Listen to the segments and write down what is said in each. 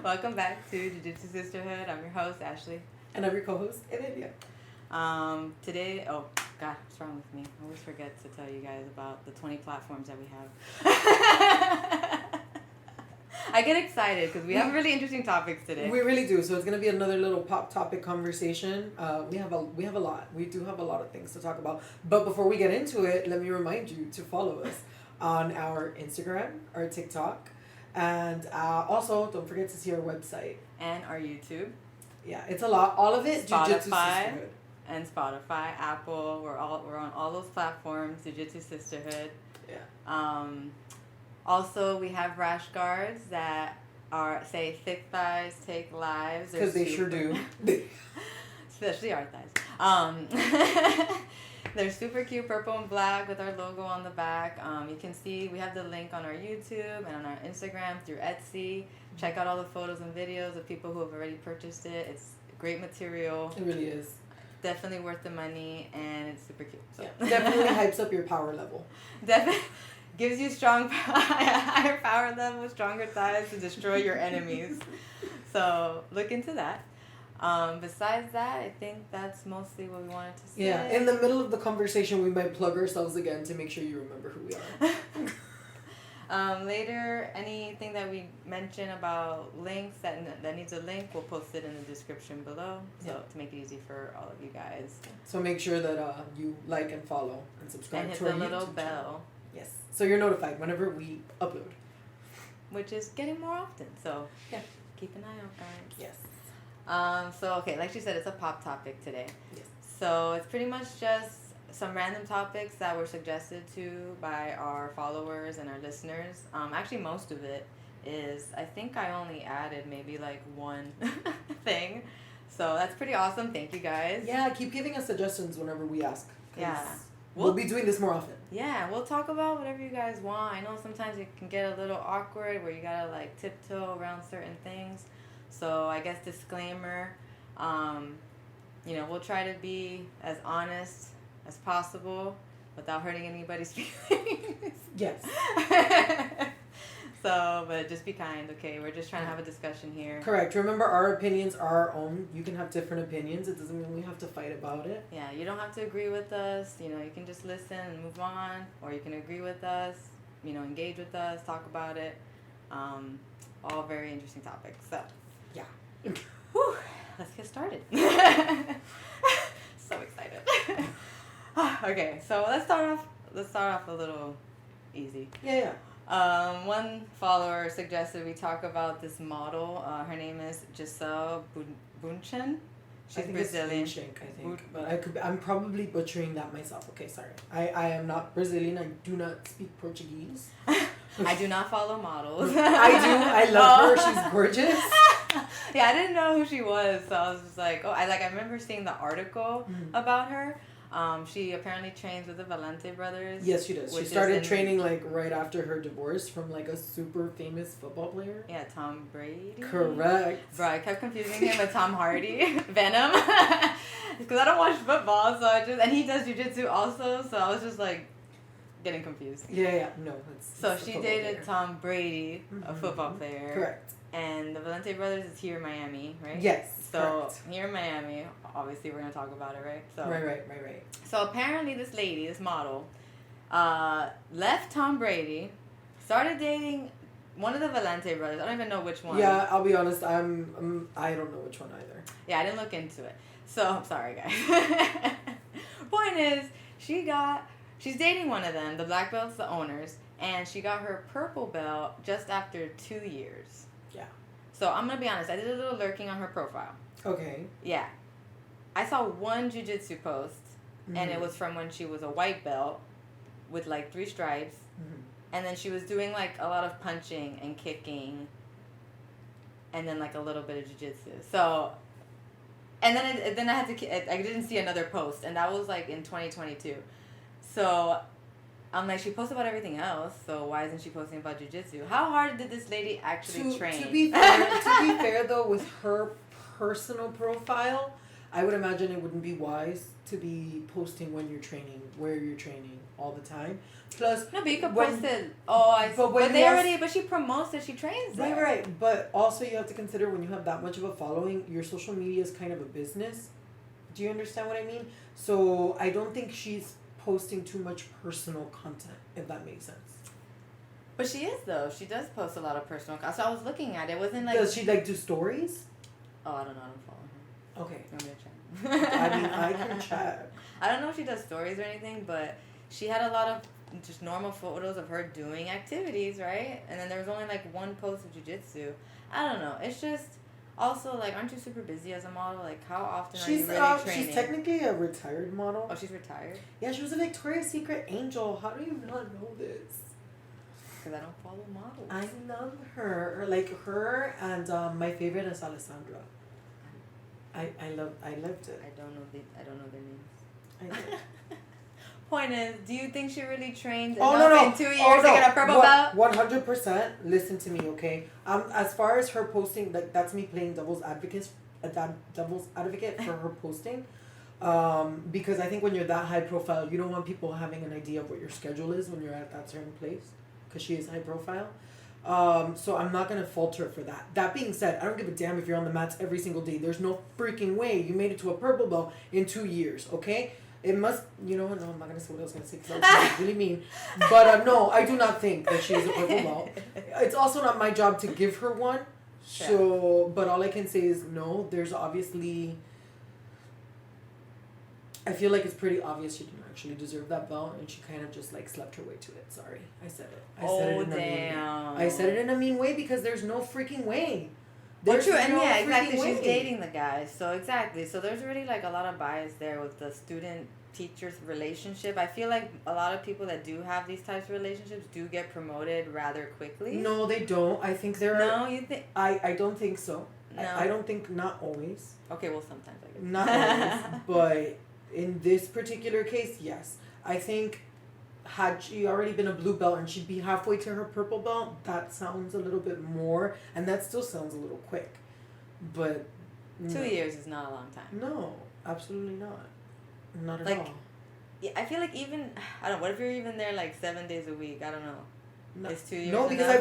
Welcome back to Jiu-Jitsu Sisterhood. I'm your host, Ashley. And I'm your co-host, Olivia. Today, oh God, what's wrong with me? I always forget to tell you guys about the 20 platforms that we have. I get excited because we have really interesting topics today. We really do. So it's going to be another little pop topic conversation. We have a lot. We do have a lot of things to talk about. But before we get into it, let me remind you to follow us on our Instagram, our TikTok, and also don't forget to see our website and our YouTube. Yeah, it's a lot. All of it. Jiu-Jitsu Spotify Sisterhood. And Spotify, Apple. We're on all those platforms. Jiu-Jitsu Sisterhood. Yeah. Also, we have rash guards that say thick thighs take lives. Because they sure do. Especially our thighs. They're super cute, purple and black with our logo on the back. You can see we have the link on our YouTube and on our Instagram through Etsy. Check out all the photos and videos of people who have already purchased it. It's great material. It really is. Definitely worth the money, and it's super cute. So. Yeah, definitely hypes up your power level. Definitely gives you higher power level, stronger thighs to destroy your enemies. So look into that. Besides that, I think that's mostly what we wanted to say. Yeah, in the middle of the conversation, we might plug ourselves again to make sure you remember who we are. Later, anything that we mention about links that needs a link, we'll post it in the description below. So to make it easy for all of you guys. So make sure that you like and follow and subscribe and hit to the our little YouTube bell. channel. Yes, so you're notified whenever we upload. Which is getting more often. So yeah, keep an eye out, guys. Yes. Okay, like she said, it's a pop topic today. Yes. So it's pretty much just some random topics that were suggested to by our followers and our listeners. Actually, most of it is, I think I only added maybe like one thing. So that's pretty awesome. Thank you guys. Yeah, keep giving us suggestions whenever we ask. Yeah. We'll be doing this more often. Yeah, we'll talk about whatever you guys want. I know sometimes it can get a little awkward where you gotta like tiptoe around certain things. So I guess disclaimer, we'll try to be as honest as possible without hurting anybody's feelings. Yes. So, but just be kind, okay? We're just trying to have a discussion here. Correct. Remember, our opinions are our own. You can have different opinions. It doesn't mean we have to fight about it. Yeah, you don't have to agree with us. You can just listen and move on. Or you can agree with us, engage with us, talk about it. All very interesting topics. So, yeah. Whew, let's get started. So excited. Okay, so let's start off a little easy. Yeah. One follower suggested we talk about this model. Her name is Giselle Bunchen. She's Brazilian. It's Bunchen, I think, but I'm probably butchering that myself. Okay, sorry. I am not Brazilian. I do not speak Portuguese. I do not follow models. I do. I love her. She's gorgeous. Yeah, I didn't know who she was, so I was just like, I remember seeing the article about her. She apparently trains with the Valente brothers. Yes, she does. She started training like right after her divorce from like a super famous football player. Yeah, Tom Brady. Correct. Bro, I kept confusing him with Tom Hardy, Venom, because I don't watch football, so and he does jiu-jitsu also, so I was just like getting confused. Yeah, no. So she dated Tom Brady, a football player. Correct. And the Valente brothers is here in Miami, right? Yes. So correct. Here in Miami, obviously we're gonna talk about it, right? So Right. So apparently this lady, this model, left Tom Brady, started dating one of the Valente brothers. I don't even know which one. Yeah, I'll be honest. I don't know which one either. Yeah, I didn't look into it. So I'm sorry, guys. Point is, she's dating one of them. The black belt's the owners, and she got her purple belt just after 2 years. Yeah. So I'm gonna be honest. I did a little lurking on her profile. Okay. Yeah. I saw one jiu-jitsu post, and it was from when she was a white belt with like 3 stripes, and then she was doing like a lot of punching and kicking, and then like a little bit of jiu-jitsu. So, and then I didn't see another post, and that was like in 2022. So I'm like, she posts about everything else, so why isn't she posting about jiu-jitsu? How hard did this lady actually train? To be fair though, with her personal profile, I would imagine it wouldn't be wise to be posting when you're training, where you're training all the time. Plus, no, but you could when- post it. Oh, I. But they already. But she promotes that she trains there. Right. But also, you have to consider when you have that much of a following, your social media is kind of a business. Do you understand what I mean? So I don't think she's posting too much personal content, if that makes sense. But she is though. She does post a lot of personal. So I was looking at it. It wasn't like. Does she like do stories? Oh, I don't know. I don't follow her. Okay. I'm gonna check. I mean, I can check. I don't know if she does stories or anything, but she had a lot of just normal photos of her doing activities, right? And then there was only like one post of jiu-jitsu. I don't know. It's just also like, aren't you super busy as a model? Like, how often are you really training? She's technically a retired model. Oh, she's retired? Yeah, she was a Victoria's Secret angel. How do you not know this? Because I don't follow models. I love her. Like her and my favorite is Alessandra. I loved it. I don't know their names. I know. Point is, do you think she really trained Oh, enough in 2 years to get a purple belt? 100%. Listen to me, okay? As far as her posting, like that's me playing devil's advocate for her posting. Because I think when you're that high profile, you don't want people having an idea of what your schedule is when you're at that certain place. Because she is high profile. So I'm not going to fault her for that. That being said, I don't give a damn if you're on the mats every single day. There's no freaking way you made it to a purple belt in 2 years, okay? It must, you know what, no, I'm not going to say what I was going to say because I was really mean. But no, I do not think that she is a purple belt. It's also not my job to give her one. So, but all I can say is no, there's obviously, I feel like it's pretty obvious she didn't actually deserve that belt and she kind of just like slept her way to it. Sorry, I said it. I said it in a mean way because there's no freaking way. Well, true, and yeah, exactly. She's dating the guy, so exactly. So there's really like a lot of bias there with the student-teacher's relationship. I feel like a lot of people that do have these types of relationships do get promoted rather quickly. No, they don't. I think there are. No, you think? I don't think so. No. I don't think, not always. Okay, well, sometimes I guess. Not always, but in this particular case, yes. I think had she already been a blue belt and she'd be halfway to her purple belt, that sounds a little bit more, and that still sounds a little quick. But no. 2 years is not a long time. No, absolutely not. Not at like, all. Yeah, I feel like even, I don't know, what if you're even there like 7 days a week? I don't know. No, is 2 years no, because enough?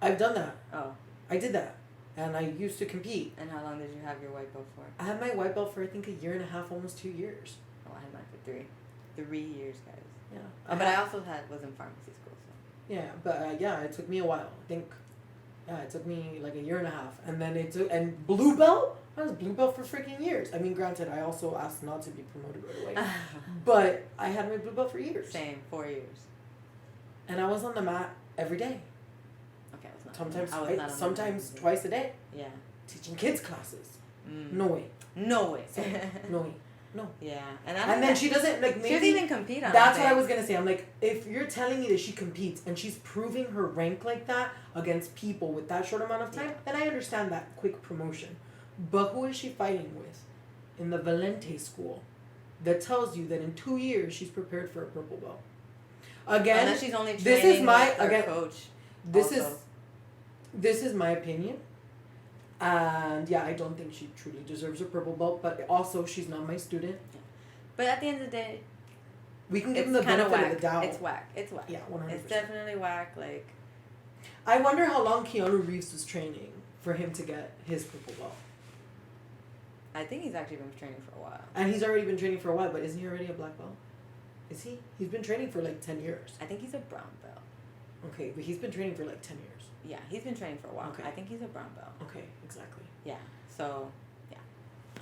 I've done that. Oh. I did that. And I used to compete. And how long did you have your white belt for? I had my white belt for I think 1.5 years, almost 2 years. Oh, I had mine for 3. 3 years, guys. Yeah. But I also was in pharmacy school, so. Yeah, but yeah, it took me a while. I think, it took me like 1.5 years. And then and blue belt? I was blue belt for freaking years. I mean, granted, I also asked not to be promoted right away. But I had my blue belt for years. Same, 4 years. And I was on the mat every day. Okay, I was not. Sometimes twice a day. Yeah. Teaching kids classes. Mm. No way. No way. No way. No. Yeah. And then she doesn't, like, maybe... She doesn't even compete on That's what I was going to say. I'm like, if you're telling me that she competes and she's proving her rank like that against people with that short amount of time, then I understand that quick promotion. But who is she fighting with in the Valente school that tells you that in 2 years she's prepared for a purple belt? Again, unless she's only training this is my with her coach. This is my opinion. And yeah, I don't think she truly deserves a purple belt, but also she's not my student. But at the end of the day, we can give them the benefit of the doubt. It's whack. It's whack. Yeah, 100%. It's definitely whack. Like, I wonder how long Keanu Reeves was training for him to get his purple belt. I think he's actually been training for a while. And he's already been training for a while, but isn't he already a black belt? Is he? He's been training for like 10 years. I think he's a brown belt. Okay, but he's been training for like 10 years. Yeah, he's been training for a while. Okay. I think he's a brown belt. Okay, exactly. Yeah, so, yeah.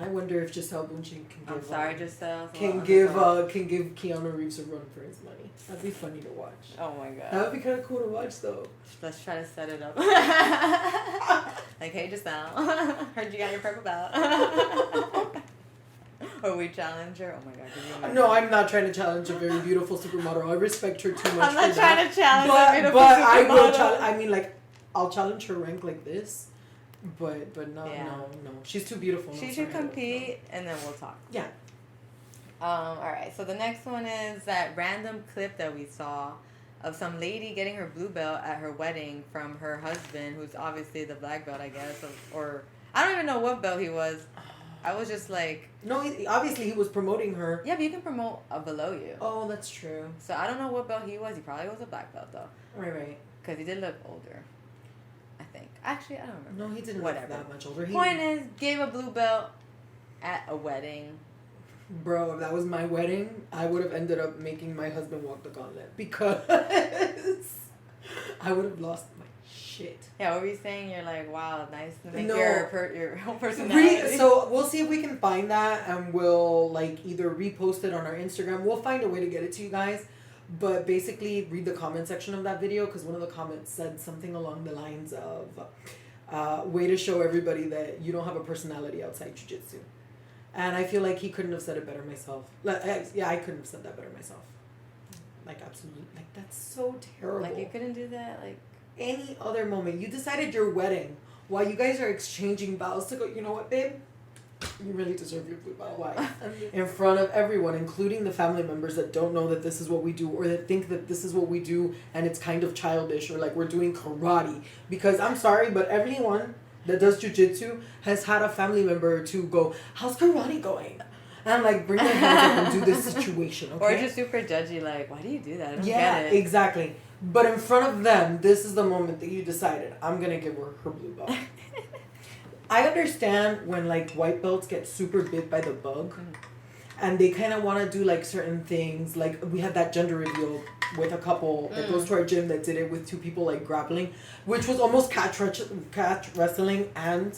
I wonder if Giselle Bundchen can give... I'm sorry, Giselle. Can give Keanu Reeves a run for his money. That'd be funny to watch. Oh my god. That would be kind of cool to watch, though. Let's try to set it up. Like, hey, Giselle. Heard you got your purple belt. Or we challenge her. Oh my god. No, I'm not trying to challenge a very beautiful supermodel. I respect her too much. I'm not trying to challenge a beautiful supermodel. I will challenge. I mean, like, I'll challenge her rank like this. But no, yeah. no. She's too beautiful. She should compete, and then we'll talk. Yeah. All right. So the next one is that random clip that we saw of some lady getting her blue belt at her wedding from her husband, who's obviously the black belt, I guess, or I don't even know what belt he was. I was just like... No, obviously he was promoting her. Yeah, but you can promote below you. Oh, that's true. So I don't know what belt he was. He probably was a black belt, though. Right. Because he did look older, I think. Actually, I don't remember. No, he didn't Whatever. look that much older. Point is, gave a blue belt at a wedding. Bro, if that was my wedding, I would have ended up making my husband walk the gauntlet. Because I would have lost my shit. Yeah, what were you saying? You're like, wow, nice to make your whole personality. So we'll see if we can find that, and we'll like either repost it on our Instagram. We'll find a way to get it to you guys. But basically, read the comment section of that video, because one of the comments said something along the lines of, way to show everybody that you don't have a personality outside jiu-jitsu. And I feel like he couldn't have said it better myself. Yeah, I couldn't have said that better myself. Like, absolutely. Like, that's so terrible. Like, you couldn't do that, like... Any other moment. You decided your wedding while you guys are exchanging vows to go, you know what, babe? You really deserve your blue belt. Why? In front of everyone, including the family members that don't know that this is what we do, or that think that this is what we do and it's kind of childish, or like we're doing karate. Because I'm sorry, but everyone that does jiu-jitsu has had a family member or two go, how's karate going? And I'm like, bring your hands up and do this situation, okay? Or just super judgy, like, why do you do that? I don't get it. Exactly. But in front of them, this is the moment that you decided, I'm going to give her blue belt. I understand when, like, white belts get super bit by the bug. Mm-hmm. And they kind of want to do, like, certain things. Like, we had that gender reveal with a couple that goes to our gym that did it with two people, like, grappling. Which was almost catch wrestling and,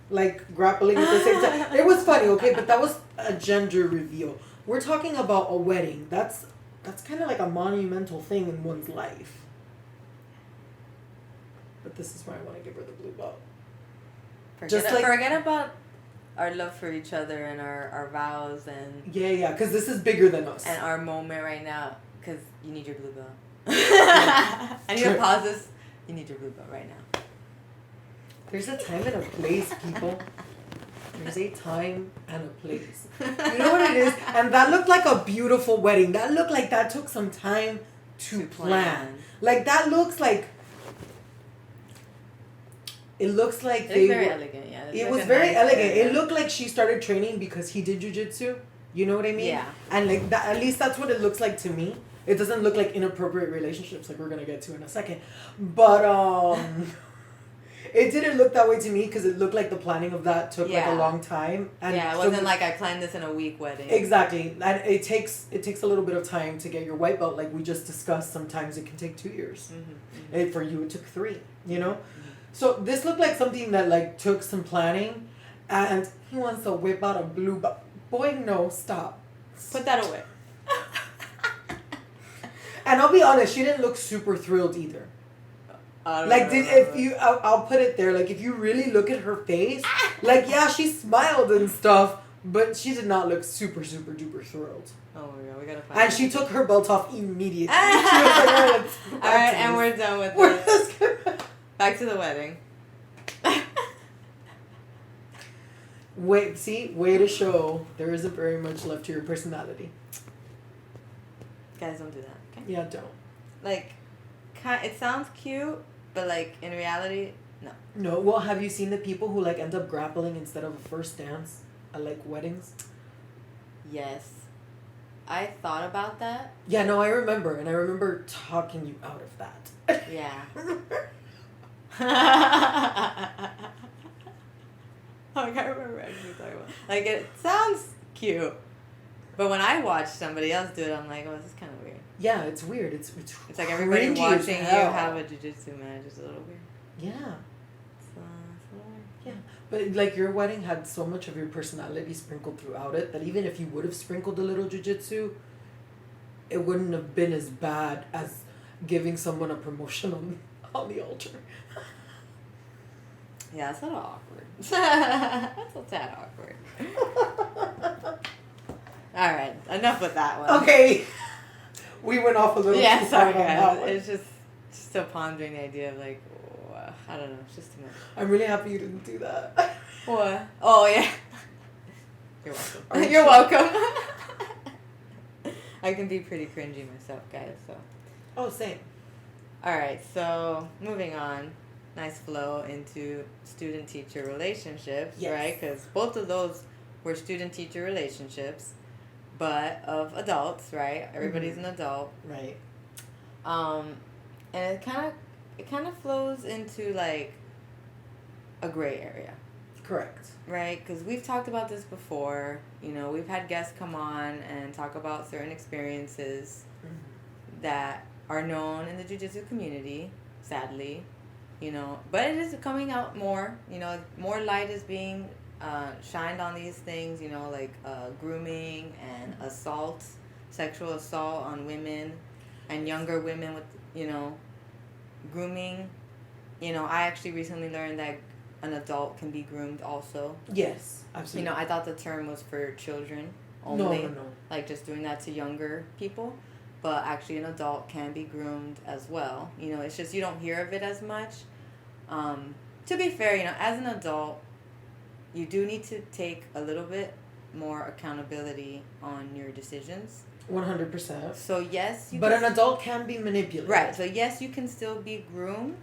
like, grappling at the same time. It was funny, okay? But that was a gender reveal. We're talking about a wedding. That's kind of like a monumental thing in one's life. But this is why I want to give her the blue belt. Forget about our love for each other and our vows and... Yeah, because this is bigger than us. And our moment right now, because you need your blue belt. I need to pause this. You need your blue belt right now. There's a time and a place, people. There's a time and a place. You know what it is? And that looked like a beautiful wedding. That looked like that took some time to plan. Like, that looks like... It looks like they were... Very elegant, yeah. It was very elegant. It looked like she started training because he did jiu-jitsu. You know what I mean? Yeah. And, like, that, at least that's what it looks like to me. It doesn't look like inappropriate relationships like we're going to get to in a second. But, it didn't look that way to me because it looked like the planning of that took like a long time. And it wasn't like I planned this in a week wedding. Exactly. And it takes a little bit of time to get your white belt. Like we just discussed, sometimes it can take 2 years. Mm-hmm, mm-hmm. For you, it took 3, you know? Mm-hmm. So this looked like something that like took some planning, and he wants to whip out a blue belt. Boy, no, stop. Put that away. And I'll be honest, she didn't look super thrilled either. I'll put it there, like if you really look at her face, like yeah, she smiled and stuff, but she did not look super, super duper thrilled. Oh my god, we gotta find And she took her belt off immediately. She was like, alright, and we're done with this. Back to the wedding. Way to show there isn't very much left to your personality. Guys, don't do that, okay? Yeah, don't. Like, it sounds cute, but like in reality, no. No, well, have you seen the people who like end up grappling instead of a first dance at like weddings? Yes. I thought about that. Yeah, no, I remember talking you out of that. Yeah. I can't remember actually talking about. Like, it sounds cute, but when I watch somebody else do it, I'm like, oh, this is kind of weird. Yeah, it's weird. It's like everybody watching you have a jiu-jitsu match is a little weird. Yeah. It's a little weird. Yeah, but like your wedding had so much of your personality sprinkled throughout it that even if you would have sprinkled a little jiu-jitsu, it wouldn't have been as bad as giving someone a promotion on the altar. Yeah, it's a little awkward. That's a tad awkward. Alright, enough with that one. Okay. We went off a little too sorry guys. It's just still pondering the idea of like, I don't know, it's just too much. I'm really happy you didn't do that. What? Oh, yeah. You're welcome. You're welcome. I can be pretty cringy myself, guys, so. Oh, same. Alright, so moving on. nice flow into student-teacher relationships, Yes. right? Because both of those were student-teacher relationships, but of adults, right? Everybody's an adult, right? And it kind of flows into like a gray area. Correct. Right, because we've talked about this before. You know, we've had guests come on and talk about certain experiences that are known in the jiu-jitsu community, sadly. You know, but it is coming out more. You know, more light is being shined on these things. You know, like grooming and assault, sexual assault on women and younger women with, you know, grooming. You know, I actually recently learned that an adult can be groomed also. Yes, absolutely. You know, I thought the term was for children only. No. Like just doing that to younger people. But actually an adult can be groomed as well. You know, it's just you don't hear of it as much. To be fair, you know, as an adult, you do need to take a little bit more accountability on your decisions. 100%. So yes, but an adult can be manipulated. Right. So yes, you can still be groomed,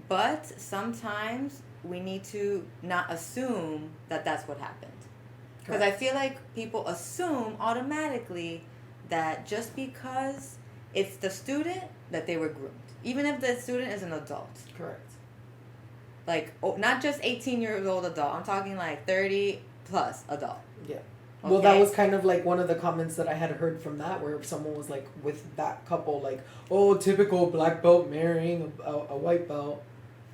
but sometimes we need to not assume that that's what happened. Because I feel like people assume automatically that just because it's the student that they were groomed, even if the student is an adult. Correct. Like, not just 18-year-old adult. I'm talking like 30 plus adult. Yeah. Okay. Well, that was kind of like one of the comments that I had heard from that, where someone was like, with that couple, like, oh, typical black belt marrying a white belt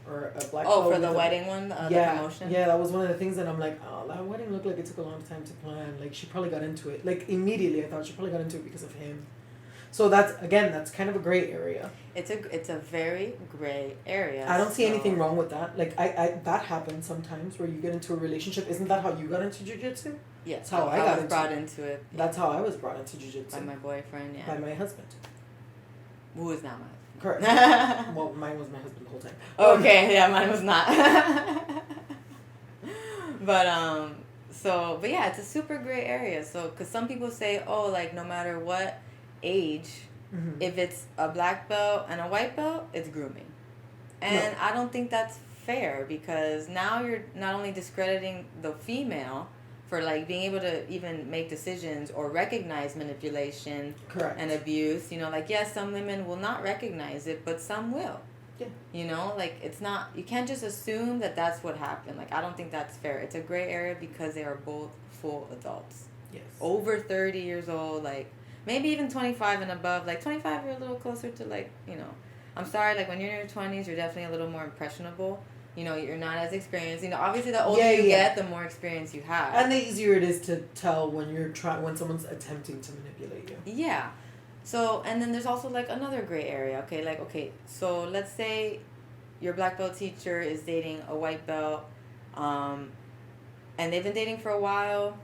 or a black belt. Oh, for the wedding one? The promotion? Yeah, that was one of the things that I'm like, oh, that wedding looked like it took a long time to plan. Like, she probably got into it. Like, immediately, I thought she probably got into it because of him. So that's kind of a gray area. It's a very gray area. I don't see anything wrong with that. Like, I that happens sometimes where you get into a relationship. Isn't that how you got into jiu-jitsu? Yes, that's how I was brought into it. That's how I was brought into jiu-jitsu. By my boyfriend, yeah. By my husband. Who is not my husband. Correct. Well, mine was my husband the whole time. Okay, yeah, mine was not. But yeah, it's a super gray area. So, because some people say, oh, like, no matter what age, if it's a black belt and a white belt, it's grooming. And I don't think that's fair, because now you're not only discrediting the female for like being able to even make decisions or recognize manipulation and abuse. You know, like, yes, some women will not recognize it, but some will. Yeah. You know, like, it's not, you can't just assume that that's what happened. Like, I don't think that's fair. It's a gray area because they are both full adults. Yes. Over 30 years old, like, maybe even 25 and above. Like, 25, you're a little closer to, like, you know, I'm sorry, like, when you're in your 20s, you're definitely a little more impressionable. You know, you're not as experienced. You know, obviously, the older you get, the more experience you have. And the easier it is to tell when when someone's attempting to manipulate you. Yeah. So, and then there's also, like, another gray area. Okay, like, okay, so let's say your black belt teacher is dating a white belt, and they've been dating for a while,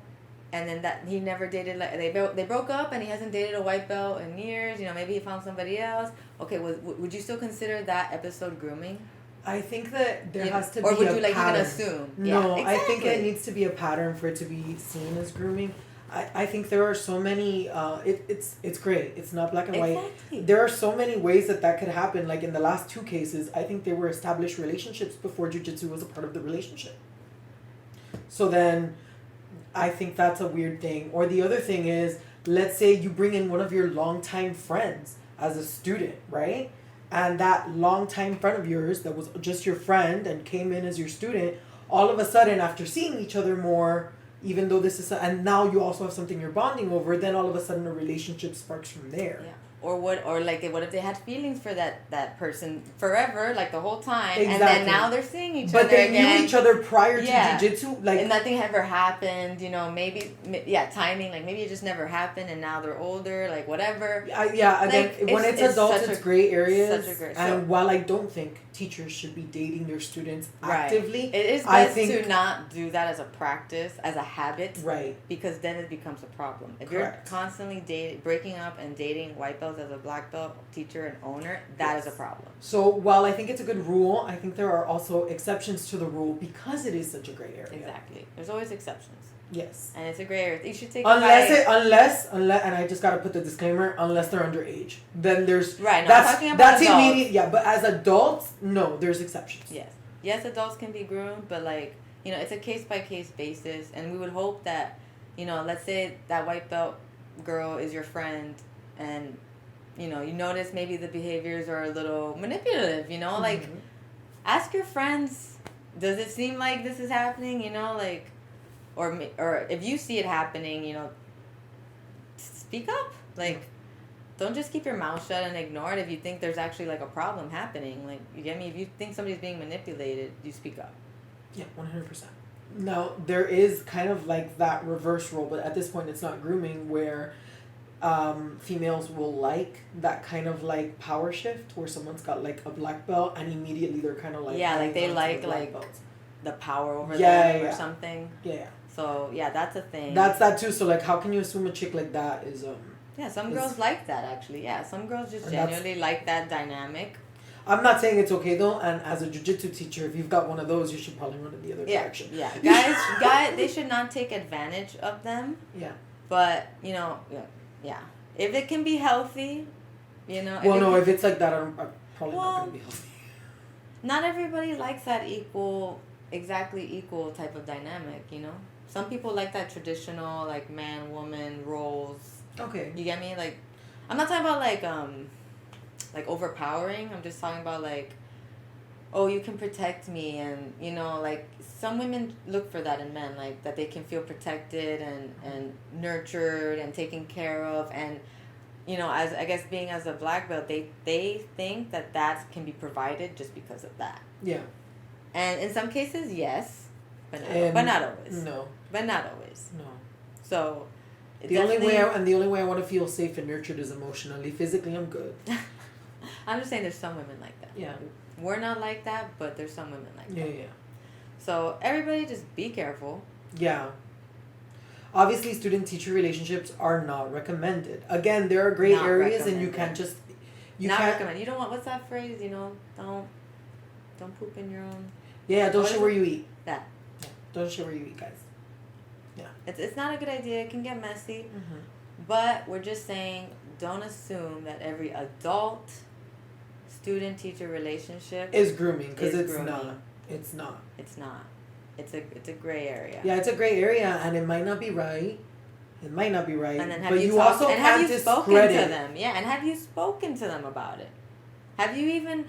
and then that he never dated, like, they broke up, and he hasn't dated a white belt in years. You know, maybe he found somebody else. Okay, would you still consider that episode grooming? I think that there has to be a pattern. Or would you, like, pattern. even assume? No, yeah, exactly. I think it needs to be a pattern for it to be seen as grooming. I think there are so many, it's great. It's not black and white. Exactly. There are so many ways that could happen. Like, in the last two cases, I think they were established relationships before jiu-jitsu was a part of the relationship. So then, I think that's a weird thing. Or the other thing is, let's say you bring in one of your longtime friends as a student, right? And that longtime friend of yours that was just your friend and came in as your student, all of a sudden, after seeing each other more, even though this is, and now you also have something you're bonding over, then all of a sudden a relationship sparks from there. Yeah. Or what if they had feelings for that person forever, like the whole time, Exactly. and then now they're seeing each other But they again. knew each other prior to jiu-jitsu, like, and nothing ever happened. You know, maybe timing, like maybe it just never happened, and now they're older, like whatever. Again, like, when it's adults, it's gray areas. Such a gray. And while I don't think teachers should be dating their students actively, it is best to not do that as a practice, as a habit, right? Because then it becomes a problem. If Correct. you're constantly breaking up and dating white belts as a black belt teacher and owner, that is a problem. So while I think it's a good rule, I think there are also exceptions to the rule because it is such a gray area. Exactly. There's always exceptions. Yes. And it's a gray area. You should take unless, and I just gotta put the disclaimer, unless they're underage. Then there's right. No, I'm talking about adults. Immediate. Yeah, but as adults, no, there's exceptions. Yes, adults can be groomed, but like, you know, it's a case by case basis, and we would hope that, you know, let's say that white belt girl is your friend, and you know, you notice maybe the behaviors are a little manipulative. You know, like ask your friends, does it seem like this is happening? You know, like. Or if you see it happening, you know, speak up. Like, don't just keep your mouth shut and ignore it if you think there's actually, like, a problem happening. Like, you get me? If you think somebody's being manipulated, you speak up. Yeah, 100%. Now, there is kind of, like, that reverse role, but at this point it's not grooming, where females will like that kind of, like, power shift where someone's got, like, a black belt and immediately they're kind of, like... Yeah, like, they like the power over them or something. Yeah. So, yeah, that's a thing. That's that, too. So, like, how can you assume a chick like that is, Yeah, some girls like that, actually. Yeah, some girls just genuinely like that dynamic. I'm not saying it's okay, though. And as a jiu-jitsu teacher, if you've got one of those, you should probably run in the other direction. Yeah. Guys, they should not take advantage of them. Yeah. But, you know, yeah. If it can be healthy, you know. Well, no, if it's like that, I'm probably not going to be healthy. Not everybody likes that exactly equal type of dynamic, you know? Some people like that traditional, like, man-woman roles. Okay. You get me? Like, I'm not talking about, like overpowering. I'm just talking about, like, oh, you can protect me. And, you know, like, some women look for that in men. Like, that they can feel protected and nurtured and taken care of. And, you know, as I guess being as a black belt, they think that can be provided just because of that. Yeah. And in some cases, yes. But not always. No. But not always. No. So, the only way I want to feel safe and nurtured is emotionally. Physically, I'm good. I'm just saying there's some women like that. Yeah. We're not like that, but there's some women like that. Yeah. So, everybody just be careful. Yeah. Obviously, student-teacher relationships are not recommended. Again, there are gray areas and you can't just... recommend. You don't want... What's that phrase? You know, don't poop in your own... Yeah, don't shit where you eat. That. Yeah, don't shit where you eat, guys. Yeah. It's not a good idea. It can get messy. Mm-hmm. But we're just saying, don't assume that every adult student-teacher relationship is grooming, because it's grooming. not. It's not. It's not. It's a gray area. Yeah, it's a gray area, and it might not be right. It might not be right. And then have you spoken to them? Yeah, and have you spoken to them about it? Have you even,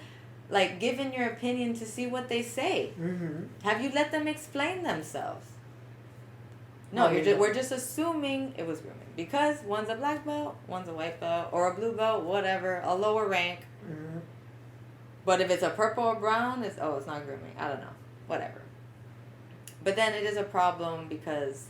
like, given your opinion to see what they say? Mm-hmm. Have you let them explain themselves? No, we're just assuming it was grooming because one's a black belt, one's a white belt, or a blue belt, whatever, a lower rank. Mm-hmm. But if it's a purple or brown, it's not grooming. I don't know, whatever. But then it is a problem because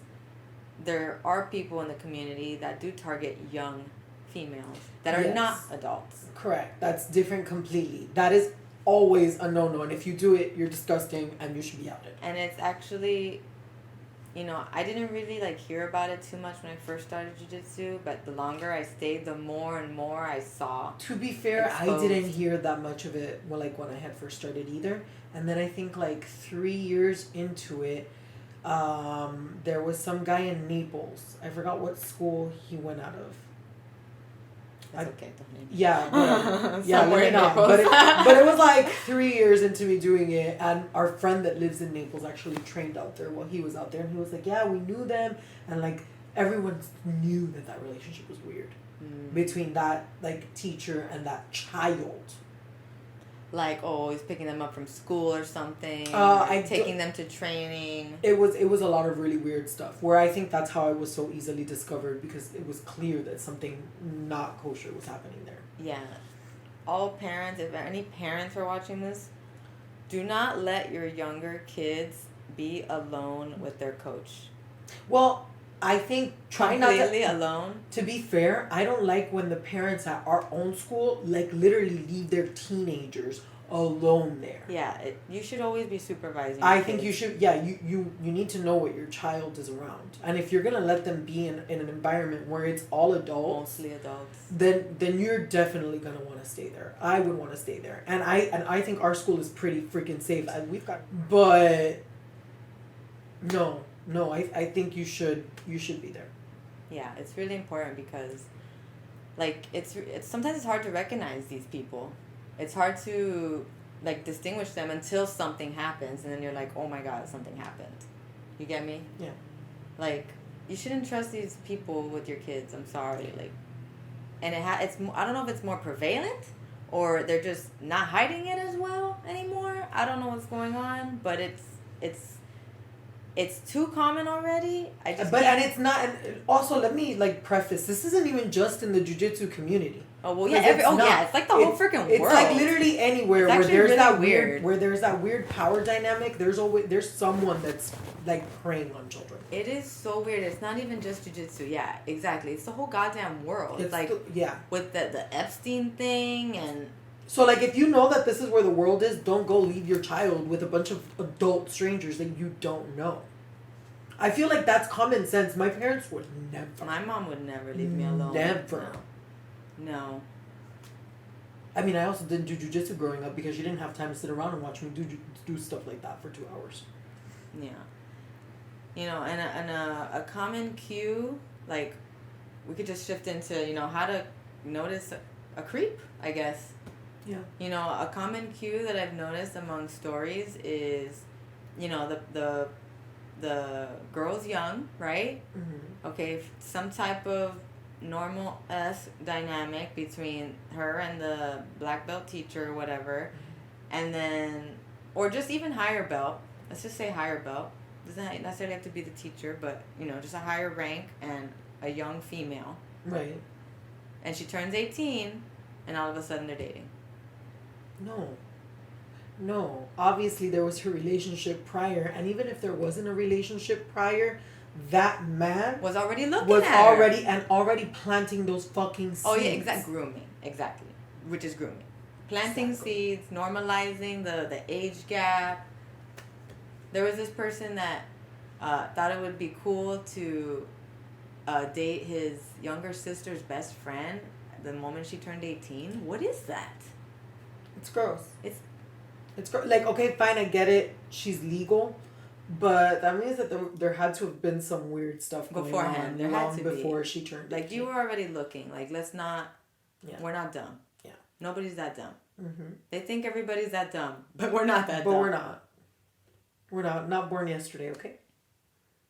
there are people in the community that do target young females that are not adults. Correct. That's different completely. That is always a no-no. And if you do it, you're disgusting and you should be outed. And it's actually, you know, I didn't really, like, hear about it too much when I first started jiu-jitsu. But the longer I stayed, the more and more I saw. To be fair, exposed. I didn't hear that much of it when I had first started either. And then I think, like, 3 years into it, there was some guy in Naples. I forgot what school he went out of. That's okay, don't name it. Yeah, let me not. But it was like 3 years into me doing it, and our friend that lives in Naples actually trained out there while he was out there, and he was like, yeah, we knew them, and, like, everyone knew that relationship was weird between that, like, teacher and that child. Like, oh, he's picking them up from school or something. Taking them to training. It was a lot of really weird stuff. Where I think that's how I was so easily discovered, because it was clear that something not kosher was happening there. Yeah, all parents, if any parents are watching this, do not let your younger kids be alone with their coach. Well, I think completely alone. To be fair, I don't like when the parents at our own school, like, literally leave their teenagers alone there. Yeah, you should always be supervising. I think you should. Yeah, you need to know what your child is around, and if you're gonna let them be in an environment where it's all adults, mostly adults, then you're definitely gonna want to stay there. I would want to stay there, and I think our school is pretty freaking safe. But no. No, I think you should be there. Yeah, it's really important because, like, it's sometimes it's hard to recognize these people. It's hard to, like, distinguish them until something happens, and then you're like, oh my god, something happened. You get me? Yeah. Like, you shouldn't trust these people with your kids. I'm sorry. Like, and it's I don't know if it's more prevalent or they're just not hiding it as well anymore. I don't know what's going on, but it's too common already. And it's not. And also, let me like preface. This isn't even just in the jiu-jitsu community. Oh well, yeah. It's like the whole freaking world. It's like literally anywhere where there's really that weird power dynamic. There's someone that's like preying on children. It is so weird. It's not even just jiu-jitsu. Yeah, exactly. It's the whole goddamn world. It's like with the Epstein thing and. So like, if you know that this is where the world is, don't go leave your child with a bunch of adult strangers that you don't know. I feel like that's common sense. My parents would never. My mom would never leave me alone. Never. No. I mean, I also didn't do jiu-jitsu growing up because she didn't have time to sit around and watch me do stuff like that for 2 hours. Yeah. You know, and a common cue, like, we could just shift into, you know, how to notice a creep, I guess. Yeah. You know, a common cue that I've noticed among stories is, you know, the girl's young, right? Mm-hmm. Okay, some type of normal-esque dynamic between her and the black belt teacher or whatever, and then, or just even higher belt. Let's just say higher belt. Doesn't necessarily have to be the teacher, but, you know, just a higher rank and a young female. Right. And she turns 18, and all of a sudden they're dating. No. Obviously, there was her relationship prior, and even if there wasn't a relationship prior, that man was already looking at her. already planting those fucking seeds. Oh yeah, grooming, exactly, which is grooming, planting seeds, normalizing the age gap. There was this person that thought it would be cool to date his younger sister's best friend the moment she turned 18. What is that? It's gross. It's gross. Like, okay, fine, I get it. She's legal. But that means that there had to have been some weird stuff going beforehand. On there had to before be. She turned 18. Like, you were already looking. Like, let's not... Yeah. We're not dumb. Yeah. Nobody's that dumb. Mm-hmm. They think everybody's that dumb. But we're not that dumb. But we're not. We're not born yesterday, okay?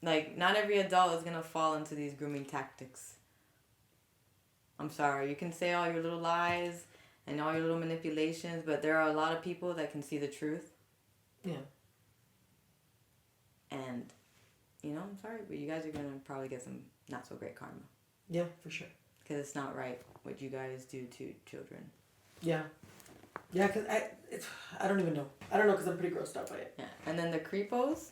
Like, not every adult is going to fall into these grooming tactics. I'm sorry. You can say all your little lies and all your little manipulations, but there are a lot of people that can see the truth. Yeah. And, you know, I'm sorry, but you guys are going to probably get some not so great karma. Yeah, for sure. Because it's not right what you guys do to children. Yeah. Yeah, because I don't even know. I don't know because I'm pretty grossed out by it. Yeah. And then the creepos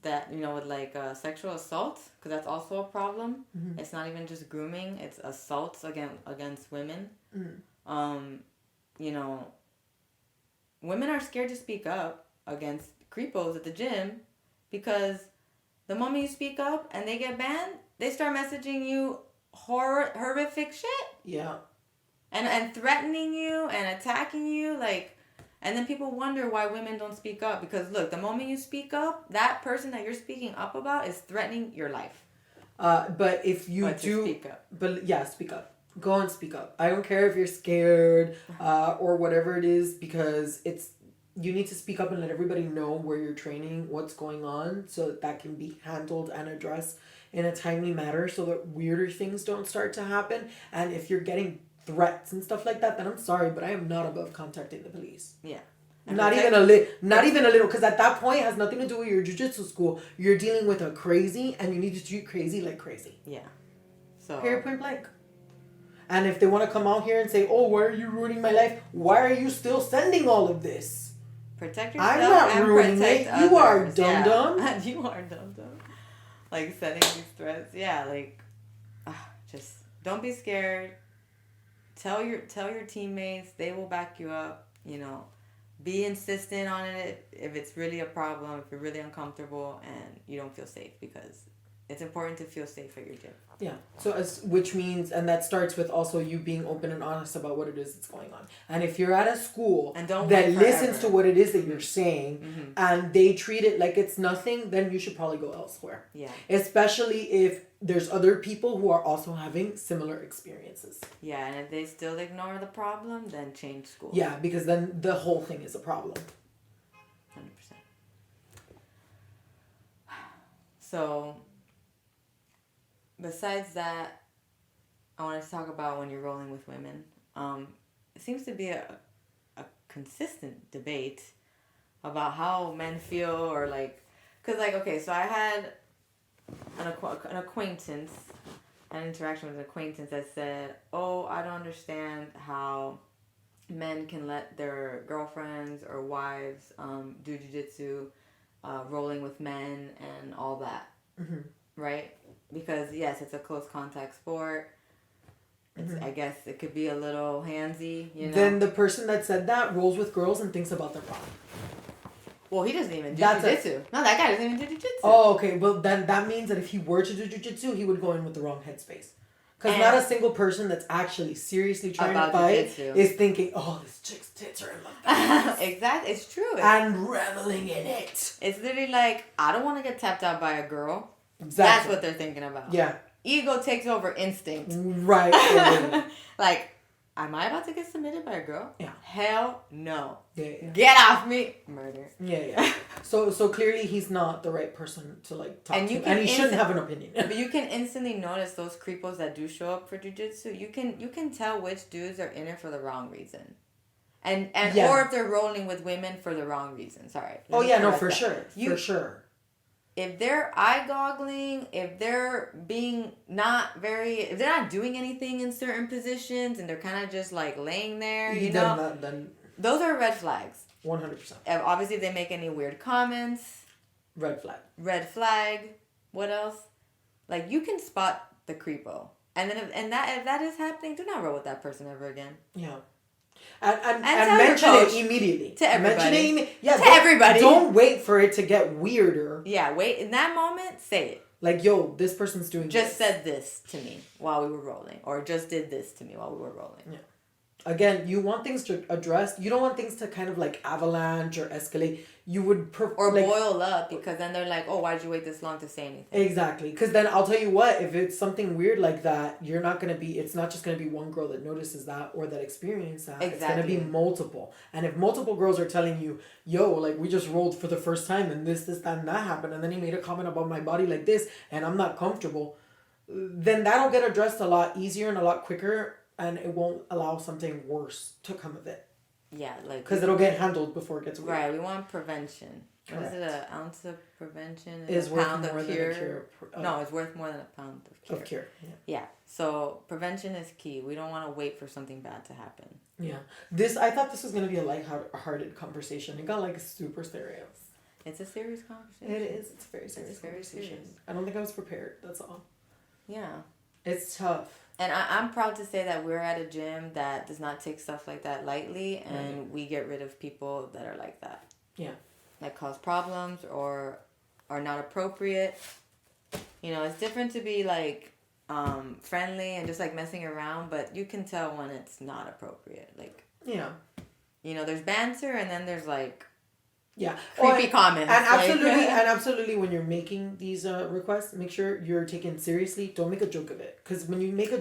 that, you know, with like sexual assault, because that's also a problem. Mm-hmm. It's not even just grooming, it's assaults against women. Mm-hmm. You know, women are scared to speak up against creepos at the gym because the moment you speak up and they get banned, they start messaging you horrific shit. Yeah. And threatening you and attacking you, like, and then people wonder why women don't speak up because look, the moment you speak up, that person that you're speaking up about is threatening your life. But if you do speak up. But yeah, speak up. Go and speak up. I don't care if you're scared or whatever it is, because you need to speak up and let everybody know where you're training, what's going on, so that can be handled and addressed in a timely manner so that weirder things don't start to happen. And if you're getting threats and stuff like that, then I'm sorry, but I am not above contacting the police. Yeah. Not even a little, because at that point it has nothing to do with your jiu-jitsu school. You're dealing with a crazy, and you need to treat crazy like crazy. Yeah. So. Period, point blank. And if they want to come out here and say, "Oh, why are you ruining my life? Why are you still sending all of this?" Protect yourself. I'm not and ruining protect it. Others. You are dumb. Yeah. You are dumb. Like sending these threats. Yeah. Like, just don't be scared. Tell your teammates. They will back you up. You know. Be insistent on it if it's really a problem, if you're really uncomfortable and you don't feel safe, because it's important to feel safe at your gym. Yeah. So which means, and that starts with also you being open and honest about what it is that's going on. And if you're at a school that listens to what it is that you're saying and they treat it like it's nothing, then you should probably go elsewhere. Yeah. Especially if there's other people who are also having similar experiences. Yeah, and if they still ignore the problem, then change school. Yeah, because then the whole thing is a problem. 100%. So, besides that, I wanted to talk about when you're rolling with women. It seems to be a consistent debate about how men feel, or like, because like, okay, so I had an acquaintance, an interaction with an acquaintance that said, oh, I don't understand how men can let their girlfriends or wives do jiu-jitsu, rolling with men and all that. Mm-hmm. Right? Because yes, it's a close contact sport. I guess it could be a little handsy, you know. Then the person that said that rolls with girls and thinks about them wrong. Well, he doesn't even do jiu-jitsu. No, that guy doesn't even do jiu-jitsu. Oh, okay. Well, then that means that if he were to do jiu-jitsu, he would go in with the wrong headspace. Because not a single person that's actually seriously trying to fight is thinking, oh, this chick's tits are in my face. Exactly. It's true. And reveling in it. It's literally like, I don't want to get tapped out by a girl. Exactly. That's what they're thinking about. Yeah. Ego takes over instinct. Right. Like, am I about to get submitted by a girl? Yeah. Hell no. Yeah. Get off me. Murder. Yeah. So clearly he's not the right person to like talk to. And he shouldn't have an opinion. But you can instantly notice those creepos that do show up for jiu-jitsu. You can tell which dudes are in it for the wrong reason. And or if they're rolling with women for the wrong reason. Sorry. For sure. For sure. If they're eye-goggling, if they're if they're not doing anything in certain positions and they're kind of just like laying there, then those are red flags. 100%. Obviously, if they make any weird comments. Red flag. Red flag. What else? Like, you can spot the creepo. And then if that is happening, do not roll with that person ever again. Yeah. And mention it immediately. To everybody. To everybody. Don't wait for it to get weirder. Yeah, wait. In that moment, say it. Like, yo, this person's doing just said this to me while we were rolling. Or just did this to me while we were rolling. Yeah. Again, you want things to address. You don't want things to kind of like avalanche or escalate. You would boil up, because then they're like, oh, why'd you wait this long to say anything? Exactly. Because then I'll tell you what, if it's something weird like that, it's not just going to be one girl that notices that or that experiences that. Exactly. It's going to be multiple. And if multiple girls are telling you, yo, like we just rolled for the first time and this, that, and that happened, and then he made a comment about my body like this and I'm not comfortable, then that'll get addressed a lot easier and a lot quicker, and it won't allow something worse to come of it. Yeah, like... Because it'll get handled before it gets weird. Right, we want prevention. Correct. What is it, an ounce of prevention is worth more than a cure? No, it's worth more than a pound of cure. Yeah, so prevention is key. We don't want to wait for something bad to happen. Yeah. I thought this was going to be a light-hearted conversation. It got like super serious. It's a serious conversation. It is. It's a very serious conversation. Serious. I don't think I was prepared. That's all. Yeah. It's tough. And I'm proud to say that we're at a gym that does not take stuff like that lightly, and we get rid of people that are like that. Yeah. That cause problems or are not appropriate. You know, it's different to be like friendly and just like messing around, but you can tell when it's not appropriate. Like, yeah. You know, there's banter and then there's like creepy comments. And absolutely, when you're making these requests, make sure you're taken seriously. Don't make a joke of it. Because when you make a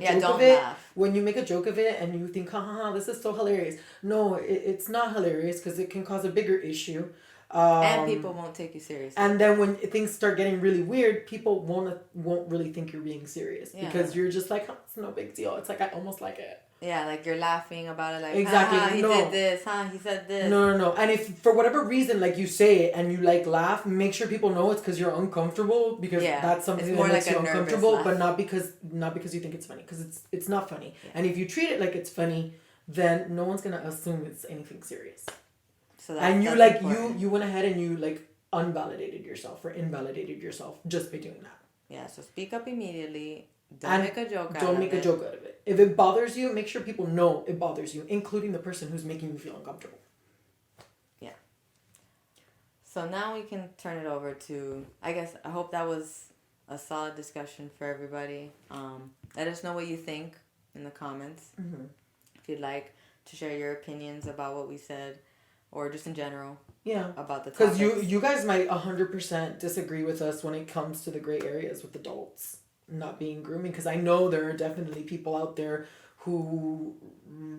joke of it, and you think, this is so hilarious. No, it's not hilarious, because it can cause a bigger issue. And people won't take you seriously. And then when things start getting really weird, people won't really think you're being serious. Yeah. Because you're just like, it's no big deal. It's like, I almost like it. Yeah, like you're laughing about it, like, exactly. He did this, he said this. No. And if for whatever reason, like you say it and you like laugh, make sure people know it's because you're uncomfortable, because that's something that makes you uncomfortable, but not because you think it's funny, because it's not funny. Yeah. And if you treat it like it's funny, then no one's gonna assume it's anything serious. So you went ahead and you like invalidated yourself just by doing that. Yeah. So speak up immediately. Don't make a joke out of it. If it bothers you, make sure people know it bothers you, including the person who's making you feel uncomfortable. Yeah. So now we can turn it over to, I hope that was a solid discussion for everybody. Let us know what you think in the comments. Mm-hmm. If you'd like to share your opinions about what we said, or just in general. Yeah. About the topics. Because you guys might 100% disagree with us when it comes to the gray areas with adults not being grooming. Because I know there are definitely people out there who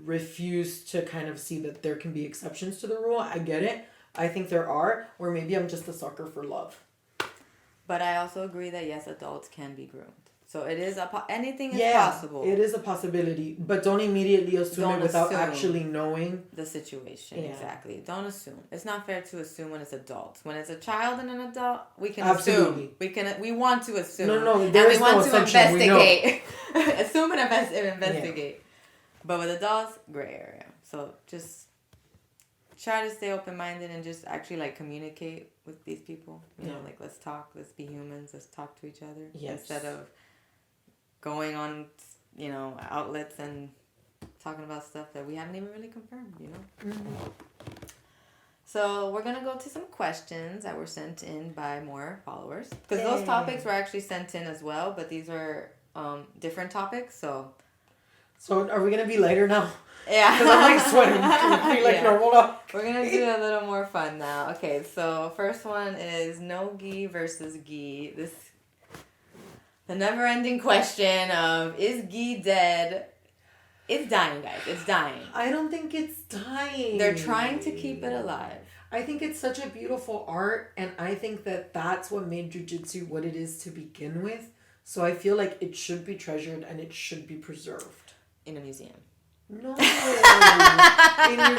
refuse to kind of see that there can be exceptions to the rule. I get it. I think there are. Or maybe I'm just a sucker for love. But I also agree that yes, adults can be groomed. So it is anything is possible. It is a possibility, but don't immediately assume it without actually knowing the situation. Yeah. Exactly. Don't assume. It's not fair to assume when it's adults. When it's a child and an adult, we can assume. We want to assume. No, there is no assumption. We know. Assume and investigate. Yeah. But with adults, gray area. So just try to stay open-minded and just actually like communicate with these people. You know, like let's talk, let's be humans, let's talk to each other. Yes. Instead of going on, you know, outlets and talking about stuff that we haven't even really confirmed, you know? Mm-hmm. So we're going to go to some questions that were sent in by more followers. Because those topics were actually sent in as well, but these are different topics, so are we going to be lighter now? Yeah. Because I'm like sweating. Can we be normal now? We're going to do a little more fun now. Okay, so first one is no gi versus gi. The never-ending question of, is gi dead? It's dying, guys. It's dying. I don't think it's dying. They're trying to keep it alive. I think it's such a beautiful art, and I think that that's what made jiu-jitsu what it is to begin with. So I feel like it should be treasured and it should be preserved. In a museum. No. In your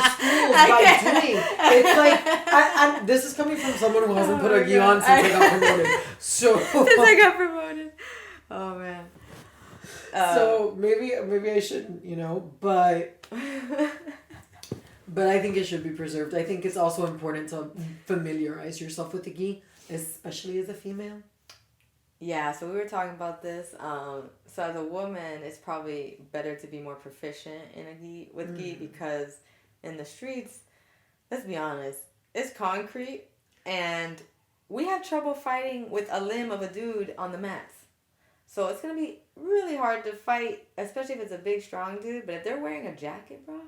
schools by doing. It's like, I this is coming from someone who hasn't put a gi on since I got promoted. Since I got promoted. Oh, man. So maybe I shouldn't, you know, but I think it should be preserved. I think it's also important to familiarize yourself with the gi, especially as a female. Yeah, so we were talking about this. So as a woman, it's probably better to be more proficient in a gi with gi because in the streets, let's be honest, it's concrete and we have trouble fighting with a limb of a dude on the mats. So it's going to be really hard to fight, especially if it's a big, strong dude. But if they're wearing a jacket, bro,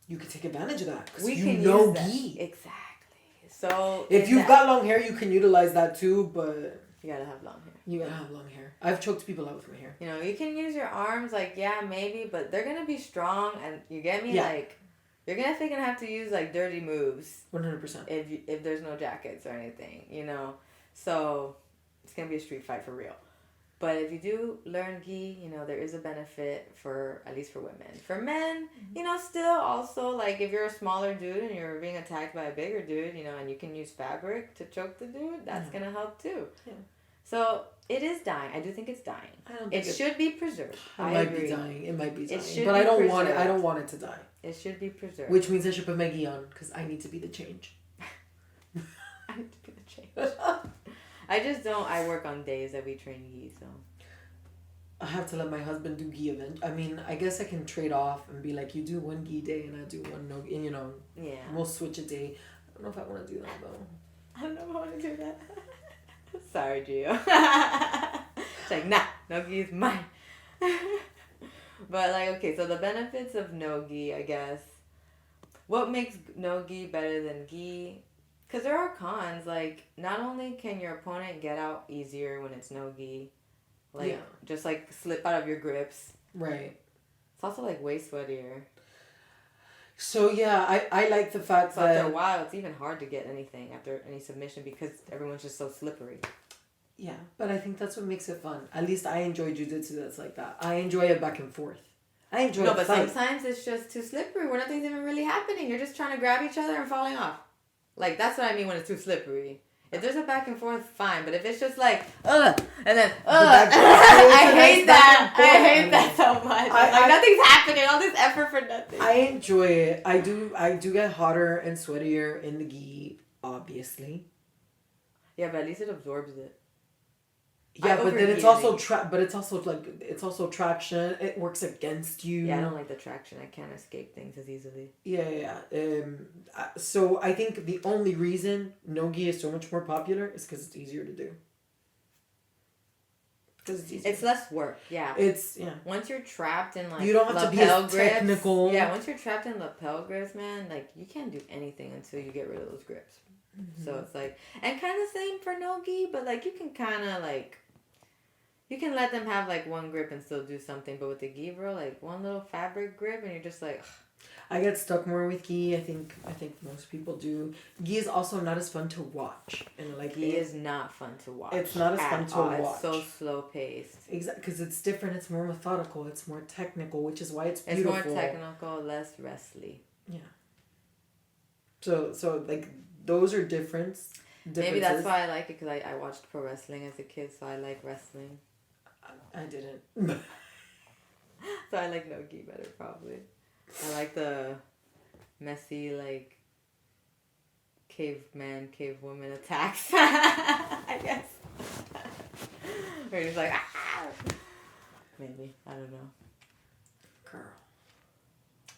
you can take advantage of that because you know gi. Exactly. So if you've got long hair, you can utilize that too, but you gotta have long hair. You gotta have long hair. I've choked people out with my hair. You know, you can use your arms, like, yeah, maybe, but they're gonna be strong, and you get me? Yeah. Like, you're gonna have to use, like, dirty moves. 100%. If there's no jackets or anything, you know? So, it's gonna be a street fight for real. But if you do learn gi, you know, there is a benefit at least for women. For men, you know, still also, like, if you're a smaller dude and you're being attacked by a bigger dude, you know, and you can use fabric to choke the dude, that's gonna help too. Yeah. So, it is dying. I do think it's dying. It should be preserved. It might be dying. But I don't want it. I don't want it to die. It should be preserved. Which means I should put my gi on because I need to be the change. I need to be the change. I just don't. I work on days that we train gi, so. I have to let my husband do gi event. I mean, I guess I can trade off and be like, you do one gi day and I do one no gi. And, you know, we'll switch a day. I don't know if I want to do that though. I don't know if I want to do that. Sorry, Gio. It's like, nah, no gi is mine. But, like, okay, so the benefits of no gi, I guess. What makes no gi better than gi? Because there are cons. Like, not only can your opponent get out easier when it's no gi, like, just, like, slip out of your grips. Right. It's also, like, way sweatier. So, yeah, I like the fact that... after a while, it's even hard to get anything after any submission because everyone's just so slippery. Yeah, but I think that's what makes it fun. At least I enjoy jiu-jitsu that's like that. I enjoy it back and forth. I enjoy it. No, but sometimes it's just too slippery where nothing's even really happening. You're just trying to grab each other and falling off. Like, that's what I mean when it's too slippery. If there's a back and forth, fine. But if it's just like, and then, I hate that. I hate that so much. Like, nothing's happening. All this effort for nothing. I enjoy it. I do get hotter and sweatier in the gi, obviously. Yeah, but at least it absorbs it. Yeah, but then it's also it's also traction. It works against you. Yeah, I don't like the traction. I can't escape things as easily. Yeah. So I think the only reason no gi is so much more popular is because it's easier to do. Because it's easier. It's less work, yeah. Yeah. Once you're trapped in, like, you don't have to be as technical. Yeah, once you're trapped in lapel grips, man, like, you can't do anything until you get rid of those grips. Mm-hmm. So it's like, and kind of same for no-gi, but, like, you can kind of, like, you can let them have, like, one grip and still do something, but with the gi, bro, like, one little fabric grip, and you're just like, ugh. I get stuck more with gi. I think most people do. Gi is also not as fun to watch. And like gi is not fun to watch. It's not as fun to watch. It's so slow paced. Exactly, because it's different. It's more methodical. It's more technical, which is why it's beautiful. It's more technical, less wrestly. Yeah. So like those are differences. Maybe that's why I like it, because I watched pro wrestling as a kid, so I like wrestling. I didn't. So I like no-gi better, probably. I like the messy, like, caveman, cavewoman attacks, I guess. Where he's like, ah! Maybe. I don't know. Girl.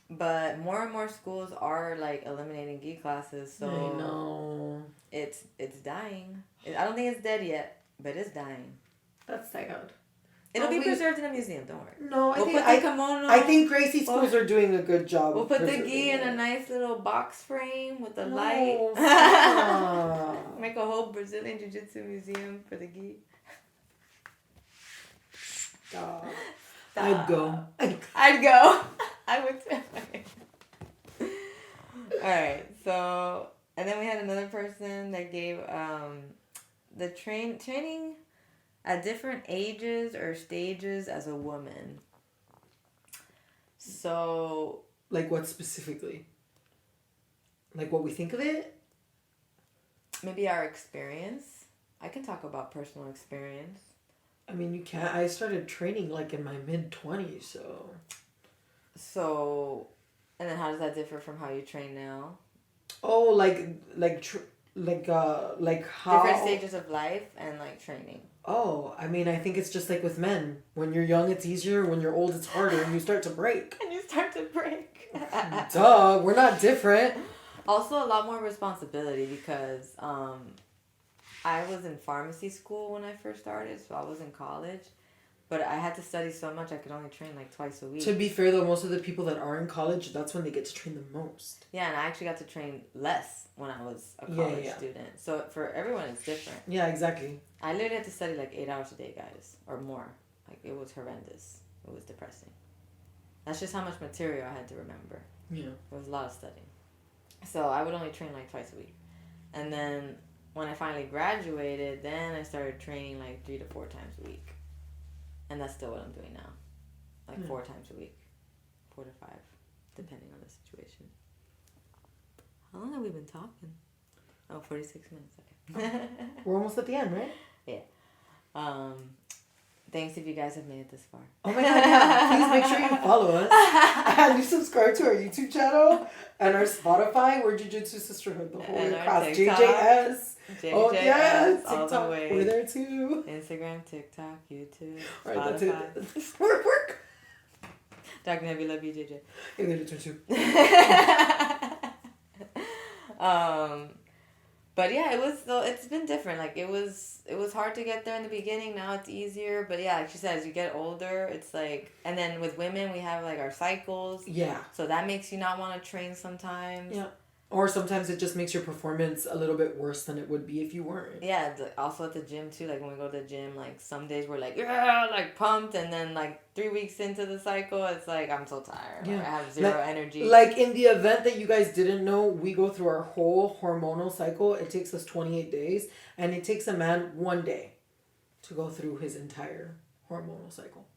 But more and more schools are, like, eliminating gi classes, so... I know. It's dying. I don't think it's dead yet, but it's dying. That's sad. It'll be preserved in a museum, don't worry. No, I think Gracie schools are doing a good job. We'll put the gi in a nice little box frame with the light. Make a whole Brazilian Jiu-Jitsu museum for the gi. Stop. I'd go. I would too. Alright, so... And then we had another person that gave the training... at different ages or stages as a woman. So... Like what specifically? Like what we think of it? Maybe our experience. I can talk about personal experience. I mean, you can't... I started training like in my mid-20s, so... So... And then how does that differ from how you train now? Oh, like how... Different stages of life and, like, training. Oh, I mean, I think it's just like with men. When you're young, it's easier. When you're old, it's harder, and you start to break. Duh, we're not different. Also, a lot more responsibility because I was in pharmacy school when I first started, so I was in college. But I had to study so much, I could only train like twice a week. To be fair, though, most of the people that are in college, that's when they get to train the most. Yeah, and I actually got to train less when I was a college student. So for everyone, it's different. Yeah, exactly. I literally had to study like 8 hours a day, guys, or more. Like, it was horrendous. It was depressing. That's just how much material I had to remember. Yeah. It was a lot of studying. So I would only train like twice a week. And then when I finally graduated, then I started training like 3 to 4 times a week. And that's still what I'm doing now. Like 4 times a week. 4 to 5, depending on the situation. How long have we been talking? Oh, 46 minutes. Okay. We're almost at the end, right? Yeah. Thanks if you guys have made it this far. Oh my god, yeah. Please make sure you follow us. And you subscribe to our YouTube channel and our Spotify. We're Jiu-Jitsu Sisterhood, the whole way across. JJS. Oh yeah, all the way. We're there too. Instagram, TikTok, YouTube, Spotify. Alright, that's it. Work. Dr. Nebby, love you, JJ. Hey, we turn too. But yeah, it's been different. Like, it was hard to get there in the beginning. Now it's easier. But yeah, like she said, as you get older, it's like, and then with women, we have like our cycles. Yeah. So that makes you not want to train sometimes. Yeah. Or sometimes it just makes your performance a little bit worse than it would be if you weren't. Yeah, also at the gym too. Like when we go to the gym, like some days we're like, yeah, like pumped, and then like 3 weeks into the cycle, it's like I'm so tired. Yeah. Like, I have zero energy. Like in the event that you guys didn't know, we go through our whole hormonal cycle. It takes us 28 days, and it takes a man 1 day to go through his entire hormonal cycle.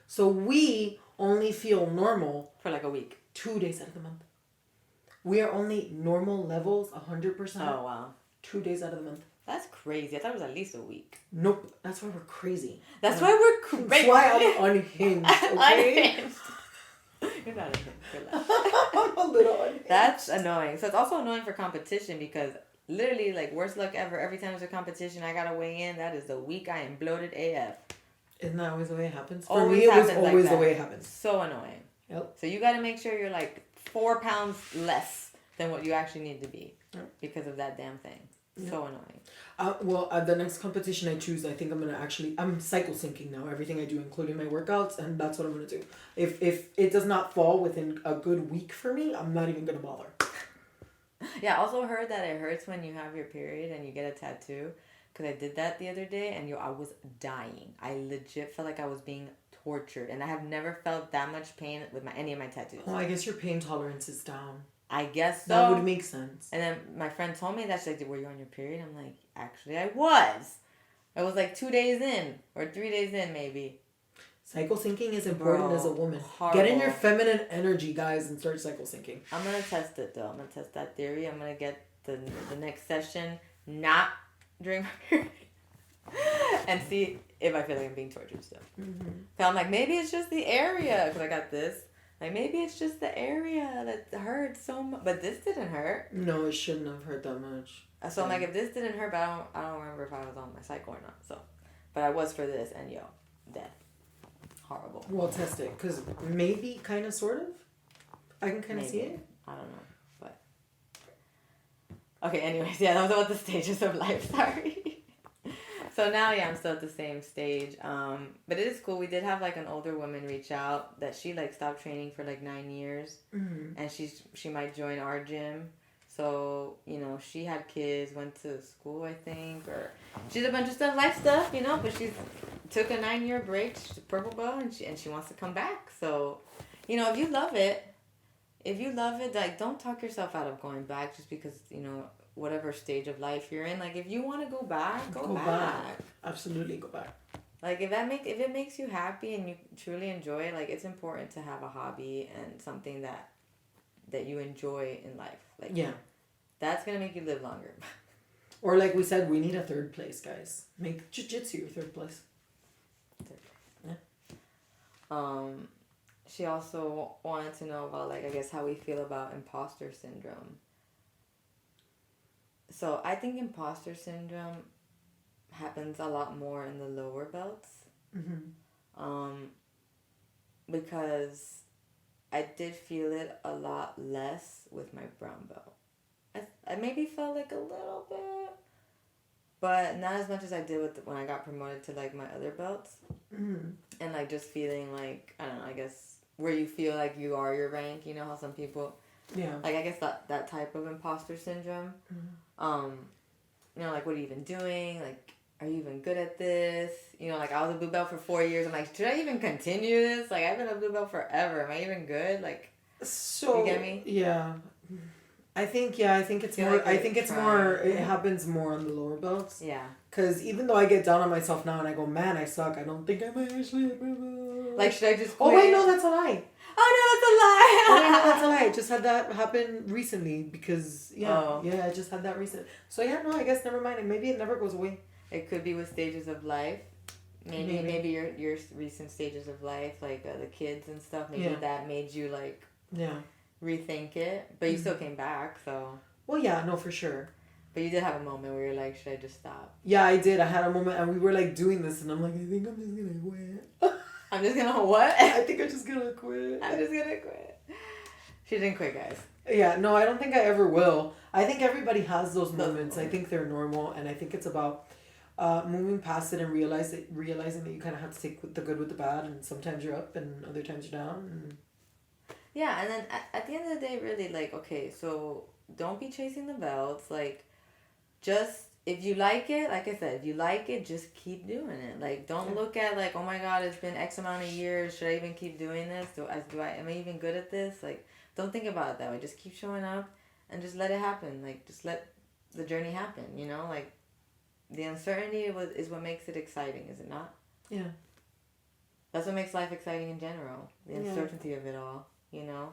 So we only feel normal for like a week, 2 days out of the month. We are only normal levels 100%. Oh, wow. 2 days out of the month. That's crazy. I thought it was at least a week. Nope. That's why we're crazy. That's why we're crazy. That's why I'm unhinged, okay? Unhinged. You're not unhinged. I'm a little unhinged. That's annoying. So it's also annoying for competition because literally, like, worst luck ever. Every time there's a competition, I gotta weigh in. That is the week I am bloated AF. Isn't that always the way it happens? For Always me, it was happens always like the that. way it happens. So annoying. Yep. So you gotta make sure you're like 4 pounds less than what you actually need to be because of that damn thing. Yep. So annoying. The next competition I choose, I think I'm cycle syncing now. Everything I do, including my workouts, and that's what I'm gonna do. If it does not fall within a good week for me, I'm not even gonna bother. Yeah, I also heard that it hurts when you have your period and you get a tattoo. Because I did that the other day, and I was dying. I legit felt like I was being tortured, and I have never felt that much pain with any of my tattoos. Oh, I guess your pain tolerance is down. I guess so. That would make sense. And then my friend told me that. She's like, were you on your period? I'm like, actually, I was. I was like 2 days in, or 3 days in, maybe. Cycle syncing is important as a woman. Horrible. Get in your feminine energy, guys, and start cycle syncing. I'm going to test it, though. I'm going to test that theory. I'm going to get the next session not during my period. And see if I feel like I'm being tortured still. Mm-hmm. So I'm like, maybe it's just the area. Because I got this. Like, maybe it's just the area that hurts so much. But this didn't hurt. No, it shouldn't have hurt that much. So I'm like, if this didn't hurt, but I don't remember if I was on my cycle or not. So, but I was for this, and dead. Horrible. Well, test it. Because maybe, kind of, sort of. I can kind of see it. I don't know. But. Okay, anyways, yeah, that was about the stages of life. Sorry. So now, I'm still at the same stage. But it is cool. We did have like an older woman reach out that she like stopped training for like 9 years, and she might join our gym. So she had kids, went to school, I think, or she did a bunch of stuff, life stuff, But she took a 9-year break. She's a purple belt, and she wants to come back. So, if you love it, like don't talk yourself out of going back just because whatever stage of life you're in. Like, if you want to go back, go back. Absolutely, go back. Like, if it makes you happy and you truly enjoy it, like, it's important to have a hobby and something that you enjoy in life. Like, that's gonna make you live longer. Or like we said, we need a third place, guys. Make Jiu-Jitsu your third place. Yeah. She also wanted to know about, like, I guess how we feel about imposter syndrome. So I think imposter syndrome happens a lot more in the lower belts. Because I did feel it a lot less with my brown belt. I maybe felt like a little bit, but not as much as I did when I got promoted to like my other belts. And like just feeling like, I don't know, I guess where you feel like you are your rank, how some people, like I guess that type of imposter syndrome. Like, what are you even doing? Like, are you even good at this? Like, I was a blue belt for 4 years. I'm like, should I even continue this? Like, I've been a blue belt forever. Am I even good? Like, so, you get me? Yeah. I think it's more, like it happens more on the lower belts. Yeah. Because even though I get down on myself now and I go, man, I suck. I don't think I might actually. Like, should I just quit? Oh, wait, no, that's a lie. Oh, no, that's a lie. Oh, wait, no, that's a lie. I just had that happen recently because, I just had that recently. So, I guess never mind. Maybe it never goes away. It could be with stages of life. Maybe your recent stages of life, like the kids and stuff, maybe that made you, like, rethink it. But you still came back, so. Well, yeah, no, for sure. But you did have a moment where you're like, should I just stop? Yeah, I did. I had a moment, and we were, like, doing this, and I'm like, I think I'm just going to quit. I'm just gonna what? I think I'm just gonna quit. I'm just gonna quit. She didn't quit, guys. Yeah, no, I don't think I ever will. I think everybody has those moments. I think they're normal, and I think it's about moving past it and realizing that you kind of have to take the good with the bad, and sometimes you're up, and other times you're down. And... Yeah, and then at the end of the day, really, like, okay, so don't be chasing the belts. Like, just... If you like it, like I said, if you like it, just keep doing it. Like, don't look at, like, oh my God, it's been X amount of years. Should I even keep doing this? Am I even good at this? Like, don't think about it that way. Just keep showing up and just let it happen. Like, just let the journey happen, Like, the uncertainty is what makes it exciting, is it not? Yeah. That's what makes life exciting in general. The uncertainty of it all, Yeah.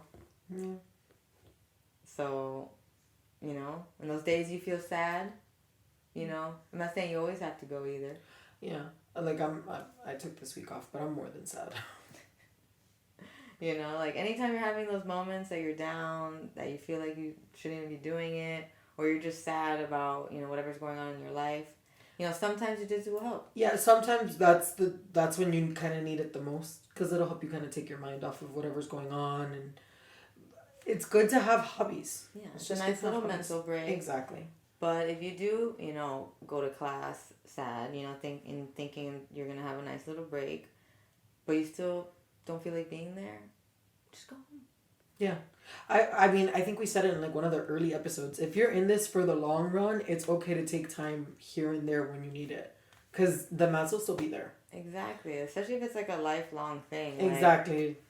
So, in those days you feel sad, I'm not saying you always have to go either. Yeah. Like, I took this week off, but I'm more than sad. Like, anytime you're having those moments that you're down, that you feel like you shouldn't even be doing it, or you're just sad about, whatever's going on in your life, sometimes Jiu-Jitsu will help. Yeah, sometimes that's when you kind of need it the most, because it'll help you kind of take your mind off of whatever's going on, and it's good to have hobbies. Yeah, it's a nice little mental break. Exactly. But if you do, go to class sad, thinking you're going to have a nice little break, but you still don't feel like being there, just go home. Yeah. I mean, I think we said it in like one of the early episodes. If you're in this for the long run, it's okay to take time here and there when you need it. Because the mats will still be there. Exactly. Especially if it's like a lifelong thing. Exactly. Like,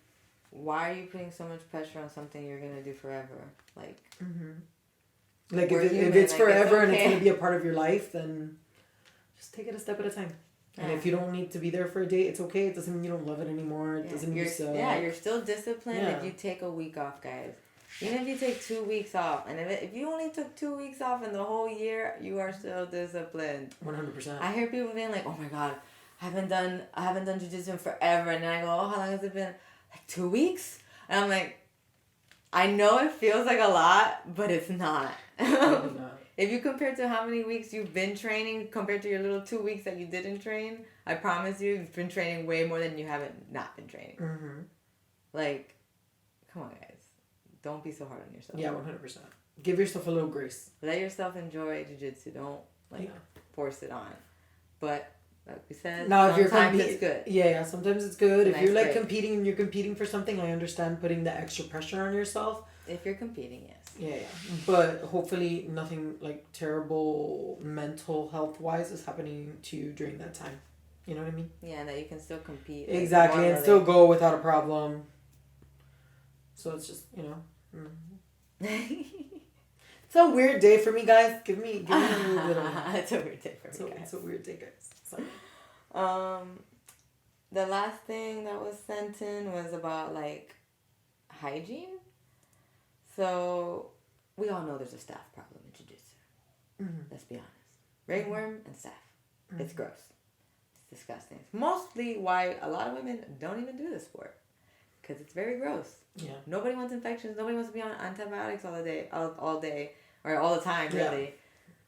why are you putting so much pressure on something you're going to do forever? Like, like if it's forever and it's going to be a part of your life, then just take it a step at a time. And if you don't need to be there for a day, it's okay. It doesn't mean you don't love it anymore. It doesn't mean you suck. Yeah, you're still disciplined if you take a week off, guys. Even if you take 2 weeks off. And if you only took 2 weeks off in the whole year, you are still disciplined. 100%. I hear people being like, oh my God, I haven't done jiu-jitsu in forever. And then I go, oh, how long has it been? Like 2 weeks? And I'm like, I know it feels like a lot, but it's not. If you compare to how many weeks you've been training compared to your little 2 weeks that you didn't train, I promise you've been training way more than you haven't not been training. Like, come on, guys. Don't be so hard on yourself. Yeah, 100%. Give yourself a little grace. Let yourself enjoy jiu-jitsu. Don't, force it on. But, like we said, now, if sometimes it's good. Yeah, sometimes it's good. If nice you're, like, break. competing and you're competing for something, I understand putting the extra pressure on yourself. If you're competing, yes. Yeah. But hopefully nothing, like, terrible mental health-wise is happening to you during that time. You know what I mean? Yeah, and that you can still compete. Exactly, and still go without a problem. So it's just, It's a weird day for me, guys. Give me a little. It's a weird day for me, guys. It's a weird day, guys. Sorry. The last thing that was sent in was about, like, hygiene. So, we all know there's a staph problem in jiu-jitsu. Let's be honest. Ringworm and staph. It's gross. It's disgusting. It's mostly why a lot of women don't even do this sport. Because it's very gross. Yeah. Nobody wants infections. Nobody wants to be on antibiotics all day, or all the time, really. Yeah.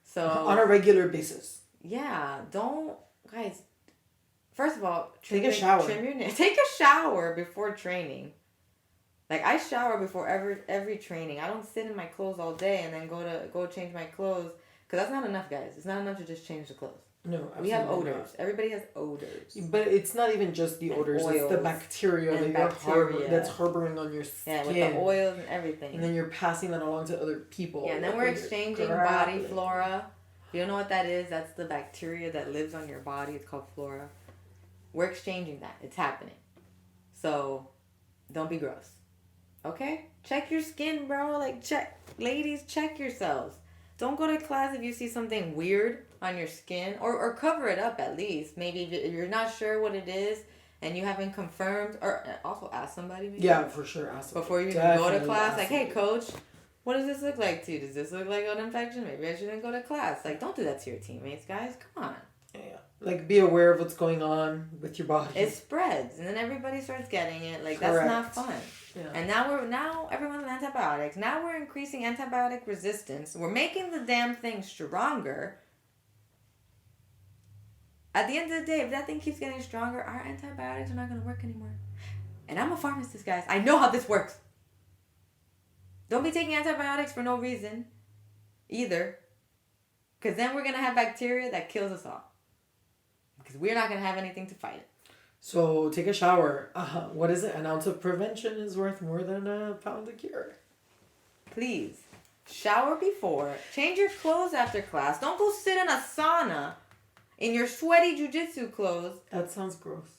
So on a regular basis. Yeah, guys. First of all, take a shower. Trim your nails. Take a shower before training. Like, I shower before every training. I don't sit in my clothes all day and then go change my clothes, because that's not enough, guys. It's not enough to just change the clothes. No, absolutely we have odors. Not. Everybody has odors. But it's not even just the odors. It's the bacteria that's harboring on your skin. Yeah, with the oils and everything. And then you're passing that along to other people. Yeah, and then we're exchanging body flora. If you don't know what that is, that's the bacteria that lives on your body. It's called flora. We're exchanging that. It's happening. So, don't be gross. Okay? Check your skin, bro. Like, ladies, check yourselves. Don't go to class if you see something weird on your skin, or cover it up at least. Maybe if you're not sure what it is and you haven't confirmed, or also ask somebody. Maybe. Yeah, for sure. Ask before you even go to class. Like, hey, coach, what does this look like to you? Does this look like an infection? Maybe I shouldn't go to class. Like, don't do that to your teammates, guys. Come on. Yeah. Like, be aware of what's going on with your body. It spreads, and then everybody starts getting it. Like, that's not fun. Yeah. And now everyone's on antibiotics. Now we're increasing antibiotic resistance. We're making the damn thing stronger. At the end of the day, if that thing keeps getting stronger, our antibiotics are not going to work anymore. And I'm a pharmacist, guys. I know how this works. Don't be taking antibiotics for no reason either. Because then we're going to have bacteria that kills us all. Because we're not going to have anything to fight it. So take a shower. What is it? An ounce of prevention is worth more than a pound of cure. Please. Shower before. Change your clothes after class. Don't go sit in a sauna in your sweaty jiu-jitsu clothes. That sounds gross.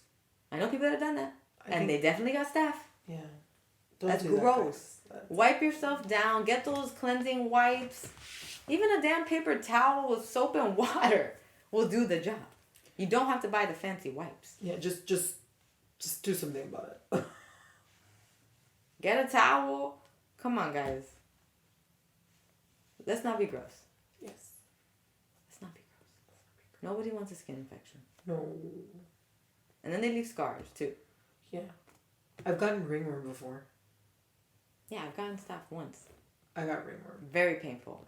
I know people that have done that. And they definitely got staph. Yeah. That's gross. Wipe yourself down. Get those cleansing wipes. Even a damn paper towel with soap and water will do the job. You don't have to buy the fancy wipes. Yeah, just do something about it. Get a towel. Come on, guys. Let's not be gross. Yes. Let's not be gross. Nobody wants a skin infection. No. And then they leave scars, too. Yeah. I've gotten ringworm before. Yeah, I've gotten staph once. I got ringworm. Very painful.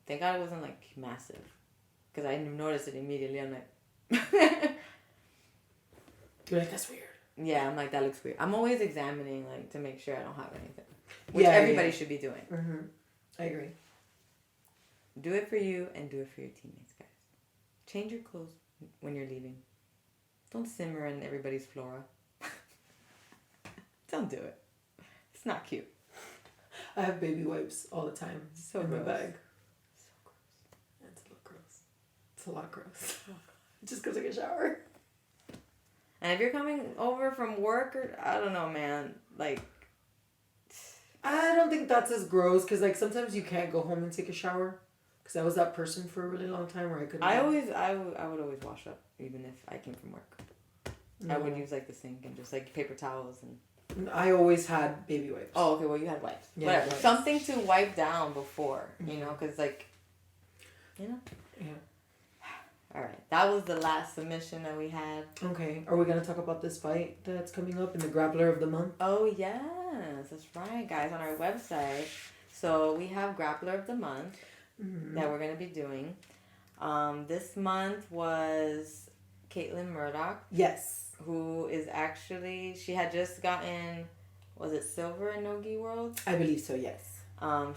Thank God it wasn't, like, massive. Because I noticed it immediately. I'm like... You're like, that's weird. Yeah, I'm like, that looks weird. I'm always examining, like, to make sure I don't have anything. Which everybody should be doing. Mm-hmm. I agree. Do it for you and do it for your teammates, guys. Change your clothes when you're leaving. Don't simmer in everybody's flora. Don't do it. It's not cute. I have baby wipes all the time in my bag. So gross. It's a little gross. It's a lot gross. Just go take a shower. And if you're coming over from work or I don't know, man, like I don't think that's as gross because like sometimes you can't go home and take a shower. Because I was that person for a really long time where I couldn't. I would always wash up even if I came from work. No. I would use like the sink and just like paper towels and. I always had baby wipes. Oh, okay. Well, you had wipes. Yeah, whatever. wipes. Something to wipe down before, you know, because like, you know. Yeah. All right. That was the last submission that we had. Okay. Are we gonna talk about this fight that's coming up in the Grappler of the Month? Oh yes, that's right, guys. On our website, so we have Grappler of the Month that we're gonna be doing. This month was Caitlin Murdoch. Yes. Who is actually, she had just gotten, was it silver in Nogi World? I believe so, yes.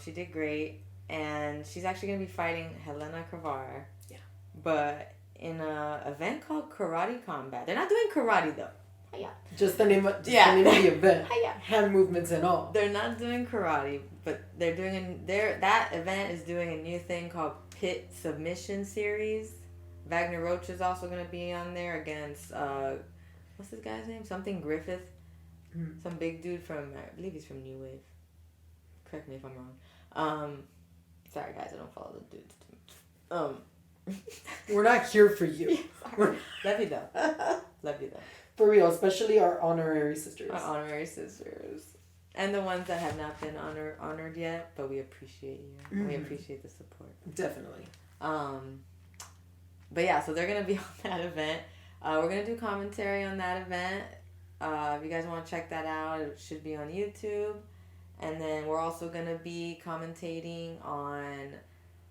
She did great. And she's actually going to be fighting Helena Cavara. Yeah. But in a event called Karate Combat. They're not doing karate though. Hiya. Just the name of the event. Hiya. Hand movements and all. They're not doing karate, but they're doing, that event is doing a new thing called Pit Submission Series. Wagner Roach is also going to be on there against, what's this guy's name? Something Griffith. Some big dude from, I believe he's from New Wave. Correct me if I'm wrong. Sorry guys, I don't follow the dudes. We're not here for you. Love you though. For real, especially our honorary sisters. Our honorary sisters. And the ones that have not been honored yet, but we appreciate you. Mm-hmm. We appreciate the support. Definitely. But yeah, so they're going to be on that event. We're going to do commentary on that event. If you guys want to check that out, it should be on YouTube. And then we're also going to be commentating on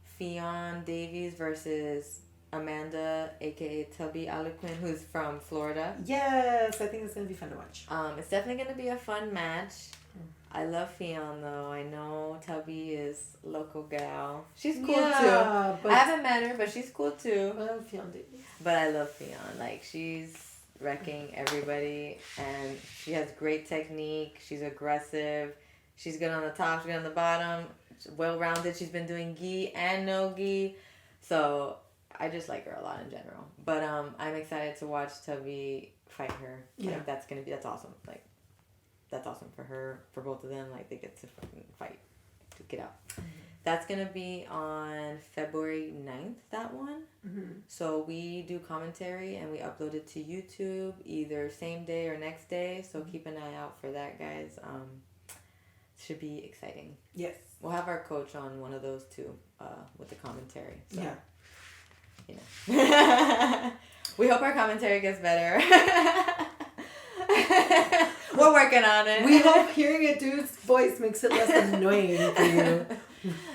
Fionn Davies versus Amanda, a.k.a. Tubby Aliquin, who's from Florida. Yes, I think it's going to be fun to watch. It's definitely going to be a fun match. I love Fionn, though. I know Tubby is local gal. She's cool, too. I haven't met her, but she's cool, too. I love Fionn Davies. But I love Fionn. Like, she's wrecking everybody, and she has great technique. She's aggressive. She's good on the top. She's good on the bottom. She's well-rounded. She's been doing gi and no gi. So, I just like her a lot in general. But I'm excited to watch Tubby fight her. Yeah. Like, that's awesome. Like, that's awesome for her, for both of them. Like, they get to fucking fight, to get out. Mm-hmm. That's going to be on February 9th, that one. Mm-hmm. So we do commentary and we upload it to YouTube either same day or next day. So keep an eye out for that, guys. Should be exciting. Yes. We'll have our coach on one of those too, with the commentary. So, yeah. You know. We hope our commentary gets better. We're working on it. We hope hearing a dude's voice makes it less annoying for you.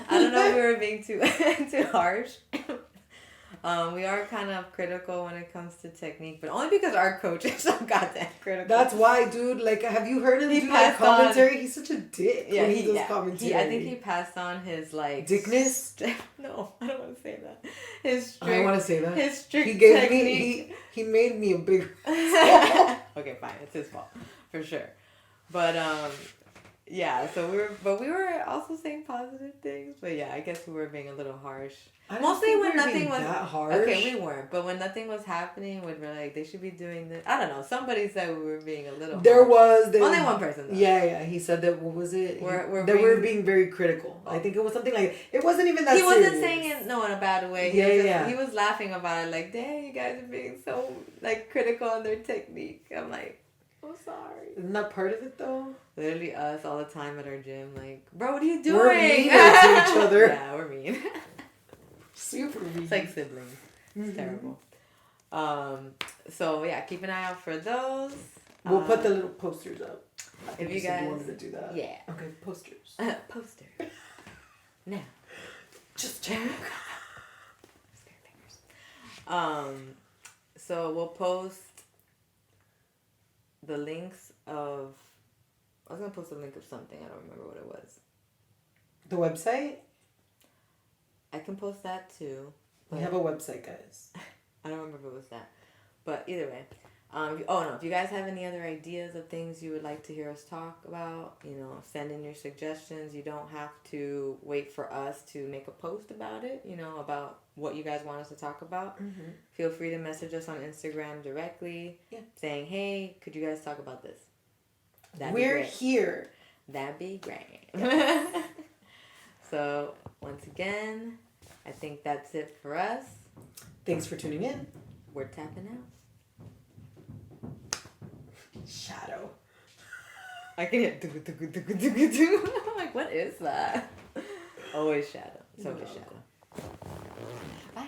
I don't know if we were being too harsh. We are kind of critical when it comes to technique, but only because our coach is so goddamn critical. That's why, dude. Like, have you heard him do that commentary? He's such a dick when he does commentary. I think he passed on his, like... Dickness? No, I don't want to say that. His strict... I want to say that. His strict he gave technique. He made me a big... Okay, fine. It's his fault. For sure. But, yeah, so we were also saying positive things, but yeah, I guess we were being a little harsh. Mostly when nothing was that harsh. Okay, we weren't, but when nothing was happening, we were like, they should be doing this. I don't know. Somebody said we were being a little. Only one person. Though. Yeah. He said that. What was it? We're being very critical. I think it was something like it wasn't even that. He wasn't saying it in a bad way. He was laughing about it, like, dang, you guys are being so like critical on their technique. I'm like, I'm sorry. Isn't that part of it though? Literally us all the time at our gym, like, bro, what are you doing? We're mean to each other. Yeah, we're mean. Super mean. It's like siblings. It's terrible. So yeah, keep an eye out for those. We'll put the little posters up. If you guys wanted to do that. Yeah. Okay, posters. Posters. Now. Just check. Spare fingers. So we'll post the links of... I was going to post a link of something. I don't remember what it was. The website? I can post that too. We have a website, guys. I don't remember if it was that. But either way. If you guys have any other ideas of things you would like to hear us talk about, send in your suggestions. You don't have to wait for us to make a post about it, about what you guys want us to talk about. Mm-hmm. Feel free to message us on Instagram directly, saying, hey, could you guys talk about this? We're here. That'd be great. Yes. So, once again, I think that's it for us. Thanks for tuning in. We're tapping out. Shadow. I can hear I'm like, what is that? Always shadow. It's always shadow. Bye.